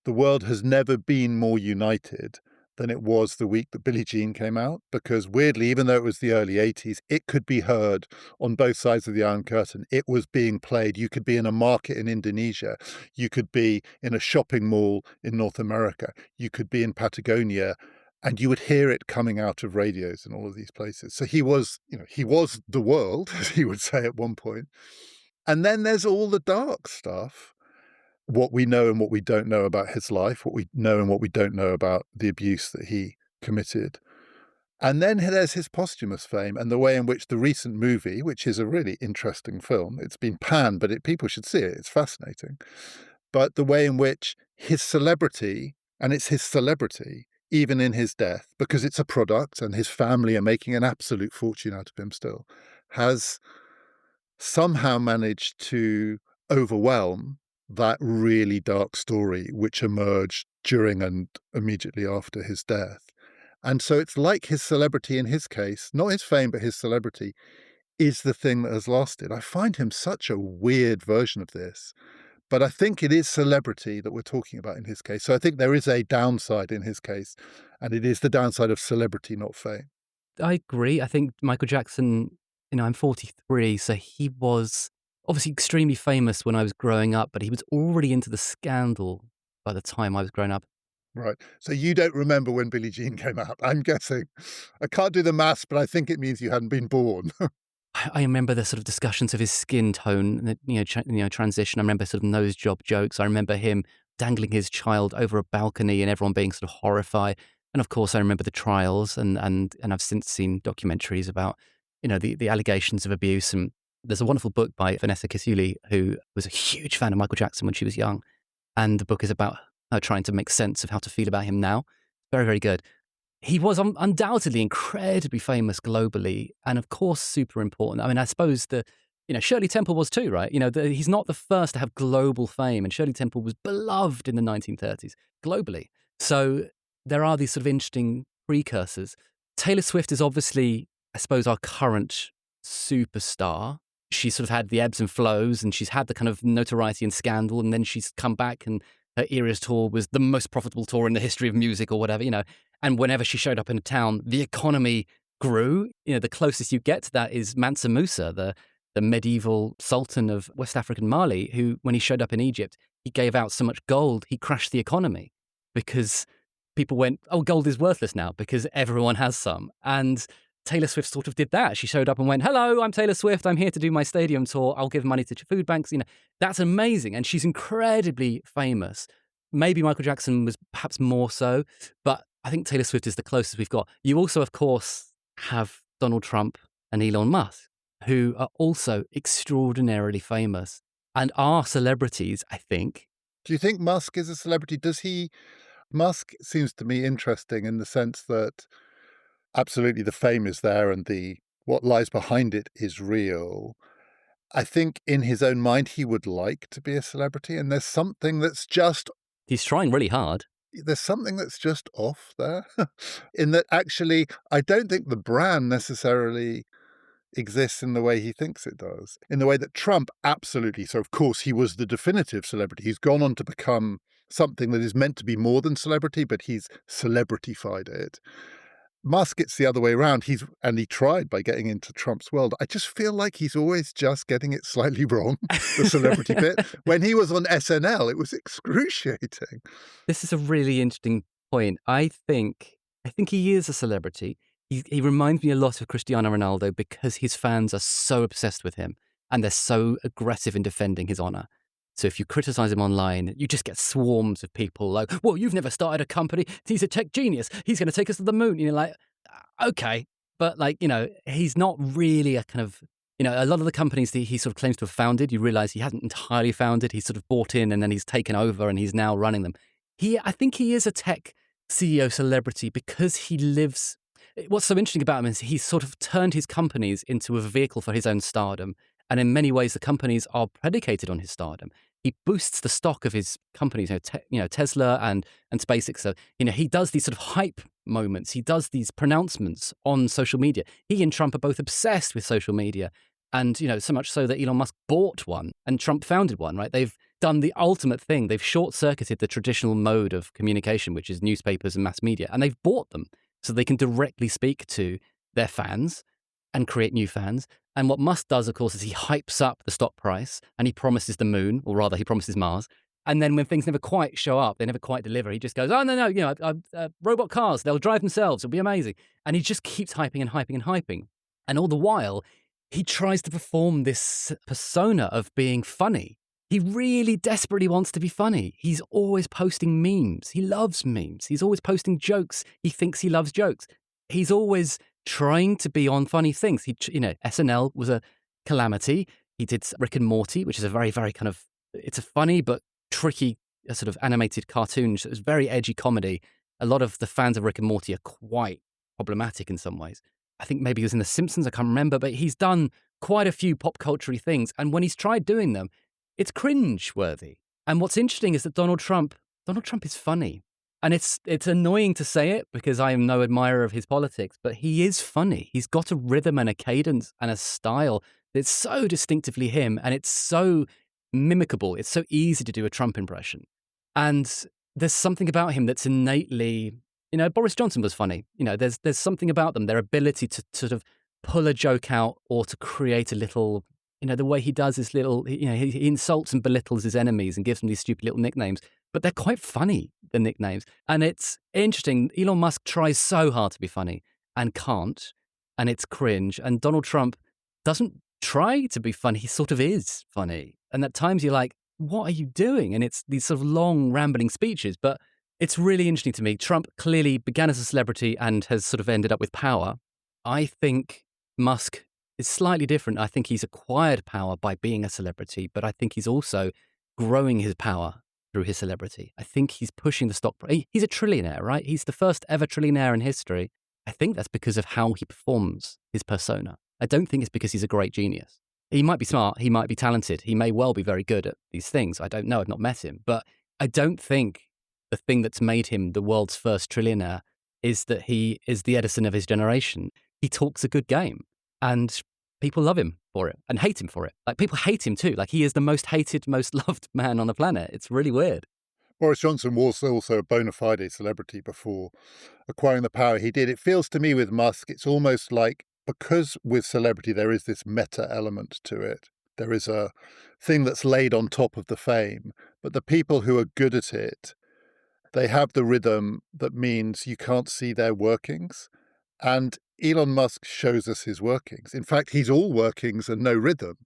the world has never been more united than it was the week that Billie Jean came out, because weirdly, even though it was the early 80s, it could be heard on both sides of the Iron Curtain. It was being played. You could be in a market in Indonesia. You could be in a shopping mall in North America. You could be in Patagonia, and you would hear it coming out of radios in all of these places. So he was the world, as he would say at one point. And then there's all the dark stuff, what we know and what we don't know about his life, what we know and what we don't know about the abuse that he committed. And then there's his posthumous fame and the way in which the recent movie, which is a really interesting film, it's been panned, but people should see it. It's fascinating. But the way in which his celebrity, and it's his celebrity, even in his death, because it's a product and his family are making an absolute fortune out of him still, has somehow managed to overwhelm that really dark story which emerged during and immediately after his death. And so it's like his celebrity in his case, not his fame, but his celebrity, is the thing that has lasted. I find him such a weird version of this, but I think it is celebrity that we're talking about in his case. So I think there is a downside in his case, and it is the downside of celebrity, not fame. I agree. I think Michael Jackson, I'm 43, so he was obviously extremely famous when I was growing up, but he was already into the scandal by the time I was growing up. Right. So you don't remember when Billie Jean came out, I'm guessing. I can't do the maths, but I think it means you hadn't been born. I remember the sort of discussions of his skin tone, transition. I remember sort of nose job jokes. I remember him dangling his child over a balcony and everyone being sort of horrified. And of course, I remember the trials, and I've since seen documentaries about, the allegations of abuse. And there's a wonderful book by Vanessa Kisuli, who was a huge fan of Michael Jackson when she was young. And the book is about her trying to make sense of how to feel about him now. Very, very good. He was undoubtedly incredibly famous globally, and of course, super important. I mean, I suppose Shirley Temple was too, right? He's not the first to have global fame, and Shirley Temple was beloved in the 1930s globally. So there are these sort of interesting precursors. Taylor Swift is obviously, I suppose, our current superstar. She's sort of had the ebbs and flows, and she's had the kind of notoriety and scandal, and then she's come back, and her Eras tour was the most profitable tour in the history of music or whatever, And whenever she showed up in a town, the economy grew. The closest you get to that is Mansa Musa, the medieval sultan of West African Mali, who, when he showed up in Egypt, he gave out so much gold, he crashed the economy because people went, oh, gold is worthless now because everyone has some. And Taylor Swift sort of did that. She showed up and went, hello, I'm Taylor Swift. I'm here to do my stadium tour. I'll give money to food banks. That's amazing. And she's incredibly famous. Maybe Michael Jackson was perhaps more so, but I think Taylor Swift is the closest we've got. You also, of course, have Donald Trump and Elon Musk, who are also extraordinarily famous and are celebrities, I think. Do you think Musk is a celebrity? Musk seems to me interesting in the sense that absolutely the fame is there and what lies behind it is real. I think in his own mind, he would like to be a celebrity, and there's something that's just He's trying really hard. There's something that's just off there in that actually, I don't think the brand necessarily exists in the way he thinks it does, in the way that Trump absolutely. So, of course, he was the definitive celebrity. He's gone on to become something that is meant to be more than celebrity, but he's celebritified it. Musk, it's the other way around. He tried by getting into Trump's world. I just feel like he's always just getting it slightly wrong, the celebrity bit. When he was on SNL, it was excruciating. This is a really interesting point. I think he is a celebrity. He reminds me a lot of Cristiano Ronaldo because his fans are so obsessed with him and they're so aggressive in defending his honor. So if you criticize him online, you just get swarms of people like, "Well, you've never started a company. He's a tech genius. He's going to take us to the moon." You're like, okay, but like he's not really a kind of a lot of the companies that he sort of claims to have founded. You realize he hasn't entirely founded. He's sort of bought in and then he's taken over and he's now running them. I think he is a tech CEO celebrity because he lives. What's so interesting about him is he's sort of turned his companies into a vehicle for his own stardom. And in many ways, the companies are predicated on his stardom. He boosts the stock of his companies, Tesla and SpaceX. So, he does these sort of hype moments. He does these pronouncements on social media. He and Trump are both obsessed with social media. And, so much so that Elon Musk bought one and Trump founded one, right? They've done the ultimate thing. They've short-circuited the traditional mode of communication, which is newspapers and mass media, and they've bought them so they can directly speak to their fans and create new fans. And what Musk does, of course, is he hypes up the stock price and he promises the moon, or rather, he promises Mars. And then when things never quite show up, they never quite deliver, he just goes, "Oh, no, robot cars, they'll drive themselves, it'll be amazing." And he just keeps hyping and hyping and hyping. And all the while, he tries to perform this persona of being funny. He really desperately wants to be funny. He's always posting memes. He loves memes. He's always posting jokes. He thinks he loves jokes. He's always trying to be on funny things. SNL was a calamity. He did Rick and Morty, which is a very, very kind of, it's a funny but tricky sort of animated cartoon. So it's very edgy comedy. A lot of the fans of Rick and Morty are quite problematic in some ways. I think maybe he was in The Simpsons, I can't remember, but he's done quite a few pop culture-y things. And when he's tried doing them, it's cringe-worthy. And what's interesting is that Donald Trump is funny. And it's annoying to say it because I am no admirer of his politics, but he is funny. He's got a rhythm and a cadence and a style that's so distinctively him, and it's so mimicable. It's so easy to do a Trump impression. And there's something about him that's innately, Boris Johnson was funny. There's something about them, their ability to sort of pull a joke out or to create a little, the way he does his little, he insults and belittles his enemies and gives them these stupid little nicknames, but they're quite funny, the nicknames. And it's interesting. Elon Musk tries so hard to be funny and can't, and it's cringe. And Donald Trump doesn't try to be funny. He sort of is funny. And at times you're like, what are you doing? And it's these sort of long, rambling speeches, but it's really interesting to me. Trump clearly began as a celebrity and has sort of ended up with power. I think Musk is slightly different. I think he's acquired power by being a celebrity, but I think he's also growing his power through his celebrity. I think he's pushing the stock price. He's a trillionaire, right? He's the first ever trillionaire in history. I think that's because of how he performs his persona. I don't think it's because he's a great genius. He might be smart. He might be talented. He may well be very good at these things. I don't know. I've not met him. But I don't think the thing that's made him the world's first trillionaire is that he is the Edison of his generation. He talks a good game and people love him for it and hate him for it. Like, people hate him too. Like, he is the most hated, most loved man on the planet. It's really weird. Boris Johnson was also a bona fide celebrity before acquiring the power he did. It feels to me with Musk, it's almost like, because with celebrity there is this meta element to it. There is a thing that's laid on top of the fame, but the people who are good at it, they have the rhythm that means you can't see their workings. And Elon Musk shows us his workings. In fact, he's all workings and no rhythm.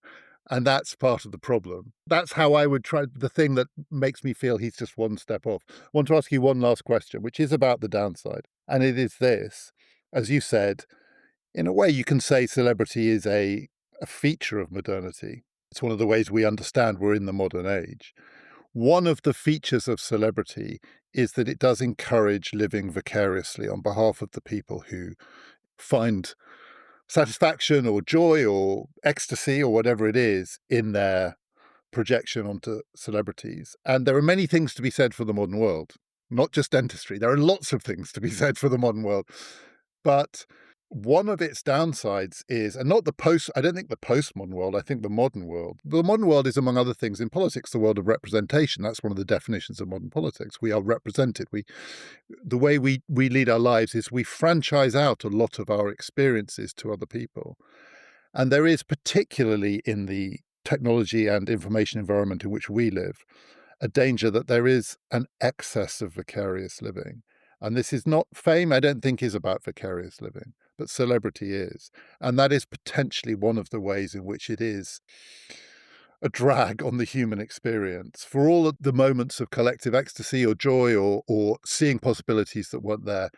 And that's part of the problem. That's how I would try, the thing that makes me feel he's just one step off. I want to ask you one last question, which is about the downside. And it is this: as you said, in a way you can say celebrity is a feature of modernity. It's one of the ways we understand we're in the modern age. One of the features of celebrity is that it does encourage living vicariously on behalf of the people who find satisfaction or joy or ecstasy or whatever it is in their projection onto celebrities. And there are many things to be said for the modern world, not just dentistry. There are lots of things to be said for the modern world. But one of its downsides is, and not the post, I don't think the postmodern world, I think the modern world. The modern world is, among other things, in politics, the world of representation. That's one of the definitions of modern politics. We are represented. The way we lead our lives is we franchise out a lot of our experiences to other people. And there is, particularly in the technology and information environment in which we live, a danger that there is an excess of vicarious living. And this is not fame, I don't think, is about vicarious living, but celebrity is. And that is potentially one of the ways in which it is a drag on the human experience. For all of the moments of collective ecstasy or joy or seeing possibilities that weren't there,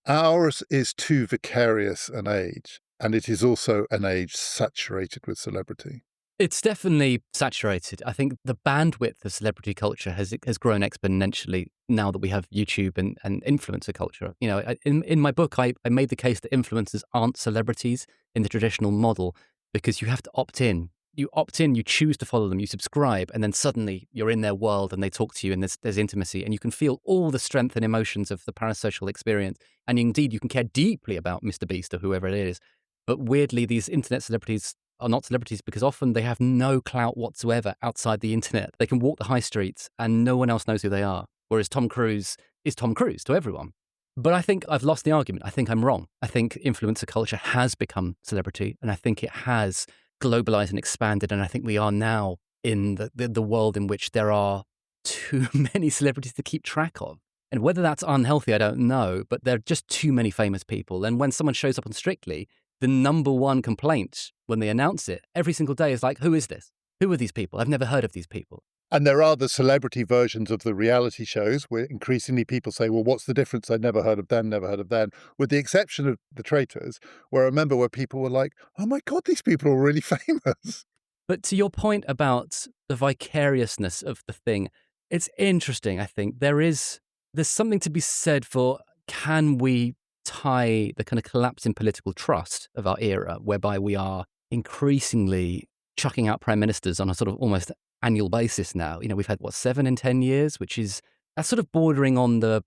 ours is too vicarious an age. And it is also an age saturated with celebrity. It's definitely saturated. I think the bandwidth of celebrity culture has grown exponentially now that we have YouTube and influencer culture. You know, in my book, I made the case that influencers aren't celebrities in the traditional model because you have to opt in. You opt in, you choose to follow them, you subscribe, and then suddenly you're in their world and they talk to you and there's intimacy and you can feel all the strength and emotions of the parasocial experience. And indeed, you can care deeply about Mr. Beast or whoever it is. But weirdly, these internet celebrities are not celebrities because often they have no clout whatsoever outside the internet. They can walk the high streets and no one else knows who they are. Whereas Tom Cruise is Tom Cruise to everyone. But I think I've lost the argument. I think I'm wrong. I think influencer culture has become celebrity and I think it has globalized and expanded. And I think we are now in the world in which there are too many celebrities to keep track of. And whether that's unhealthy, I don't know, but there are just too many famous people. And when someone shows up on Strictly, the number one complaint when they announce it every single day is like, who is this? Who are these people? I've never heard of these people. And there are the celebrity versions of the reality shows where increasingly people say, well, what's the difference? I'd never heard of them, never heard of them, with the exception of The Traitors, where I remember where people were like, oh my God, these people are really famous. But to your point about the vicariousness of the thing, it's interesting, I think. There's something to be said for, can we tie the kind of collapse in political trust of our era, whereby we are increasingly chucking out prime ministers on a sort of almost annual basis now. You know, we've had, 7 in 10 years, which is, that's sort of bordering on the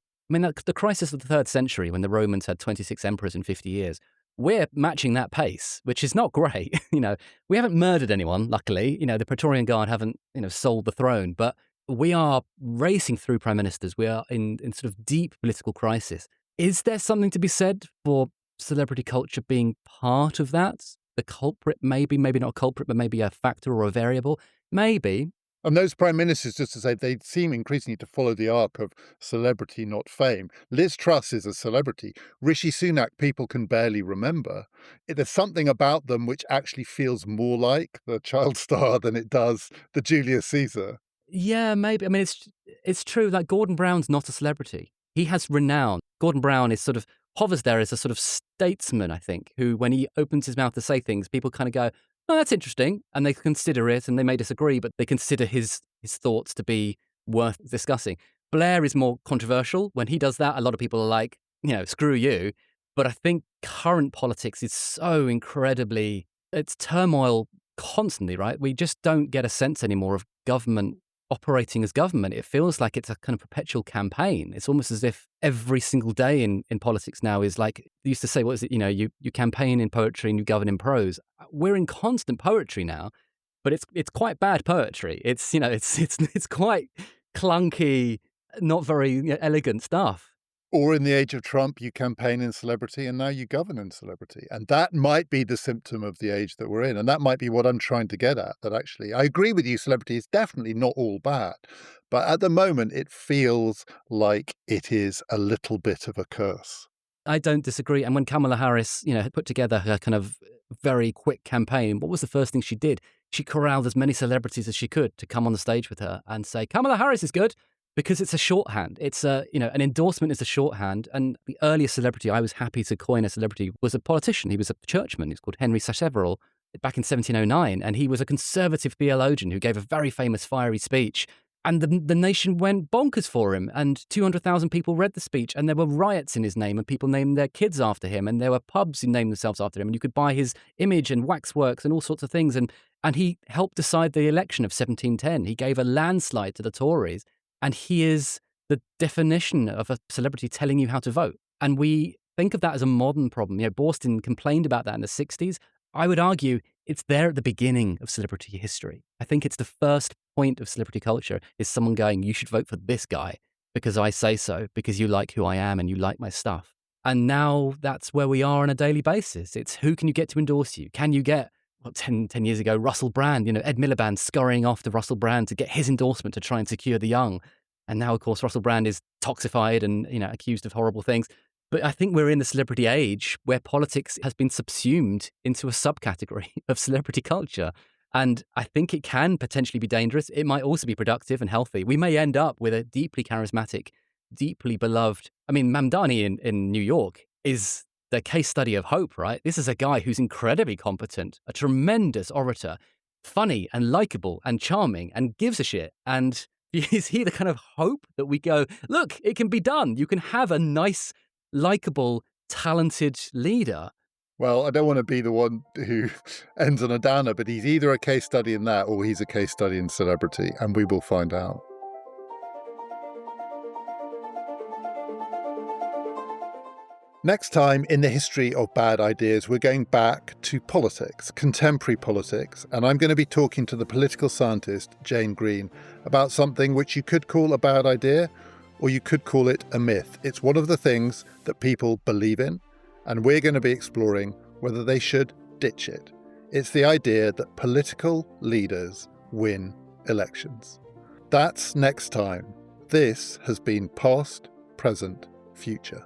crisis of the 3rd century when the Romans had 26 emperors in 50 years. We're matching that pace, which is not great. We haven't murdered anyone, luckily. The Praetorian Guard haven't, sold the throne, but we are racing through prime ministers. We are in sort of deep political crisis. Is there something to be said for celebrity culture being part of that? The culprit, maybe not a culprit, but maybe a factor or a variable? Maybe. And those prime ministers, just to say, they seem increasingly to follow the arc of celebrity, not fame. Liz Truss is a celebrity. Rishi Sunak, people can barely remember. There's something about them which actually feels more like the child star than it does the Julius Caesar. Yeah, maybe. I mean, it's true. Like Gordon Brown's not a celebrity. He has renown. Gordon Brown is sort of hovers there as a sort of statesman, I think, who, when he opens his mouth to say things, people kind of go, oh, that's interesting. And they consider it, and they may disagree, but they consider his thoughts to be worth discussing. Blair is more controversial. When he does that, a lot of people are like, screw you. But I think current politics is so incredibly, it's turmoil constantly, right? We just don't get a sense anymore of government operating as government. It feels like it's a kind of perpetual campaign. It's almost as if every single day in politics now is like, they used to say, what is it? You campaign in poetry and you govern in prose. We're in constant poetry now, but it's quite bad poetry. It's quite clunky, not very elegant stuff. Or in the age of Trump, you campaign in celebrity and now you govern in celebrity. And that might be the symptom of the age that we're in. And that might be what I'm trying to get at, that actually, I agree with you, celebrity is definitely not all bad. But at the moment, it feels like it is a little bit of a curse. I don't disagree. And when Kamala Harris, had put together her kind of very quick campaign, what was the first thing she did? She corralled as many celebrities as she could to come on the stage with her and say, Kamala Harris is good. Because it's a shorthand. It's an endorsement is a shorthand. And the earliest celebrity I was happy to coin a celebrity was a politician. He was a churchman. He's called Henry Sacheverell back in 1709. And he was a conservative theologian who gave a very famous fiery speech. And the nation went bonkers for him. And 200,000 people read the speech. And there were riots in his name. And people named their kids after him. And there were pubs who named themselves after him. And you could buy his image and waxworks and all sorts of things. And he helped decide the election of 1710. He gave a landslide to the Tories. And he is the definition of a celebrity telling you how to vote. And we think of that as a modern problem. Boston complained about that in the 60s. I would argue it's there at the beginning of celebrity history. I think it's the first point of celebrity culture is someone going, you should vote for this guy because I say so, because you like who I am and you like my stuff. And now that's where we are on a daily basis. It's who can you get to endorse you? Can you get, 10 years ago, Russell Brand, Ed Miliband scurrying after Russell Brand to get his endorsement to try and secure the young. And now, of course, Russell Brand is toxified and, accused of horrible things. But I think we're in the celebrity age where politics has been subsumed into a subcategory of celebrity culture. And I think it can potentially be dangerous. It might also be productive and healthy. We may end up with a deeply charismatic, deeply beloved. I mean, Mamdani in New York is the case study of hope, right? This is a guy who's incredibly competent, a tremendous orator, funny and likable and charming and gives a shit. And is he the kind of hope that we go, look, it can be done. You can have a nice, likable, talented leader. Well, I don't want to be the one who ends on a downer, but he's either a case study in that or he's a case study in celebrity, and we will find out. Next time in the history of bad ideas, we're going back to politics, contemporary politics, and I'm going to be talking to the political scientist Jane Green about something which you could call a bad idea, or you could call it a myth. It's one of the things that people believe in, and we're going to be exploring whether they should ditch it. It's the idea that political leaders win elections. That's next time. This has been Past, Present, Future.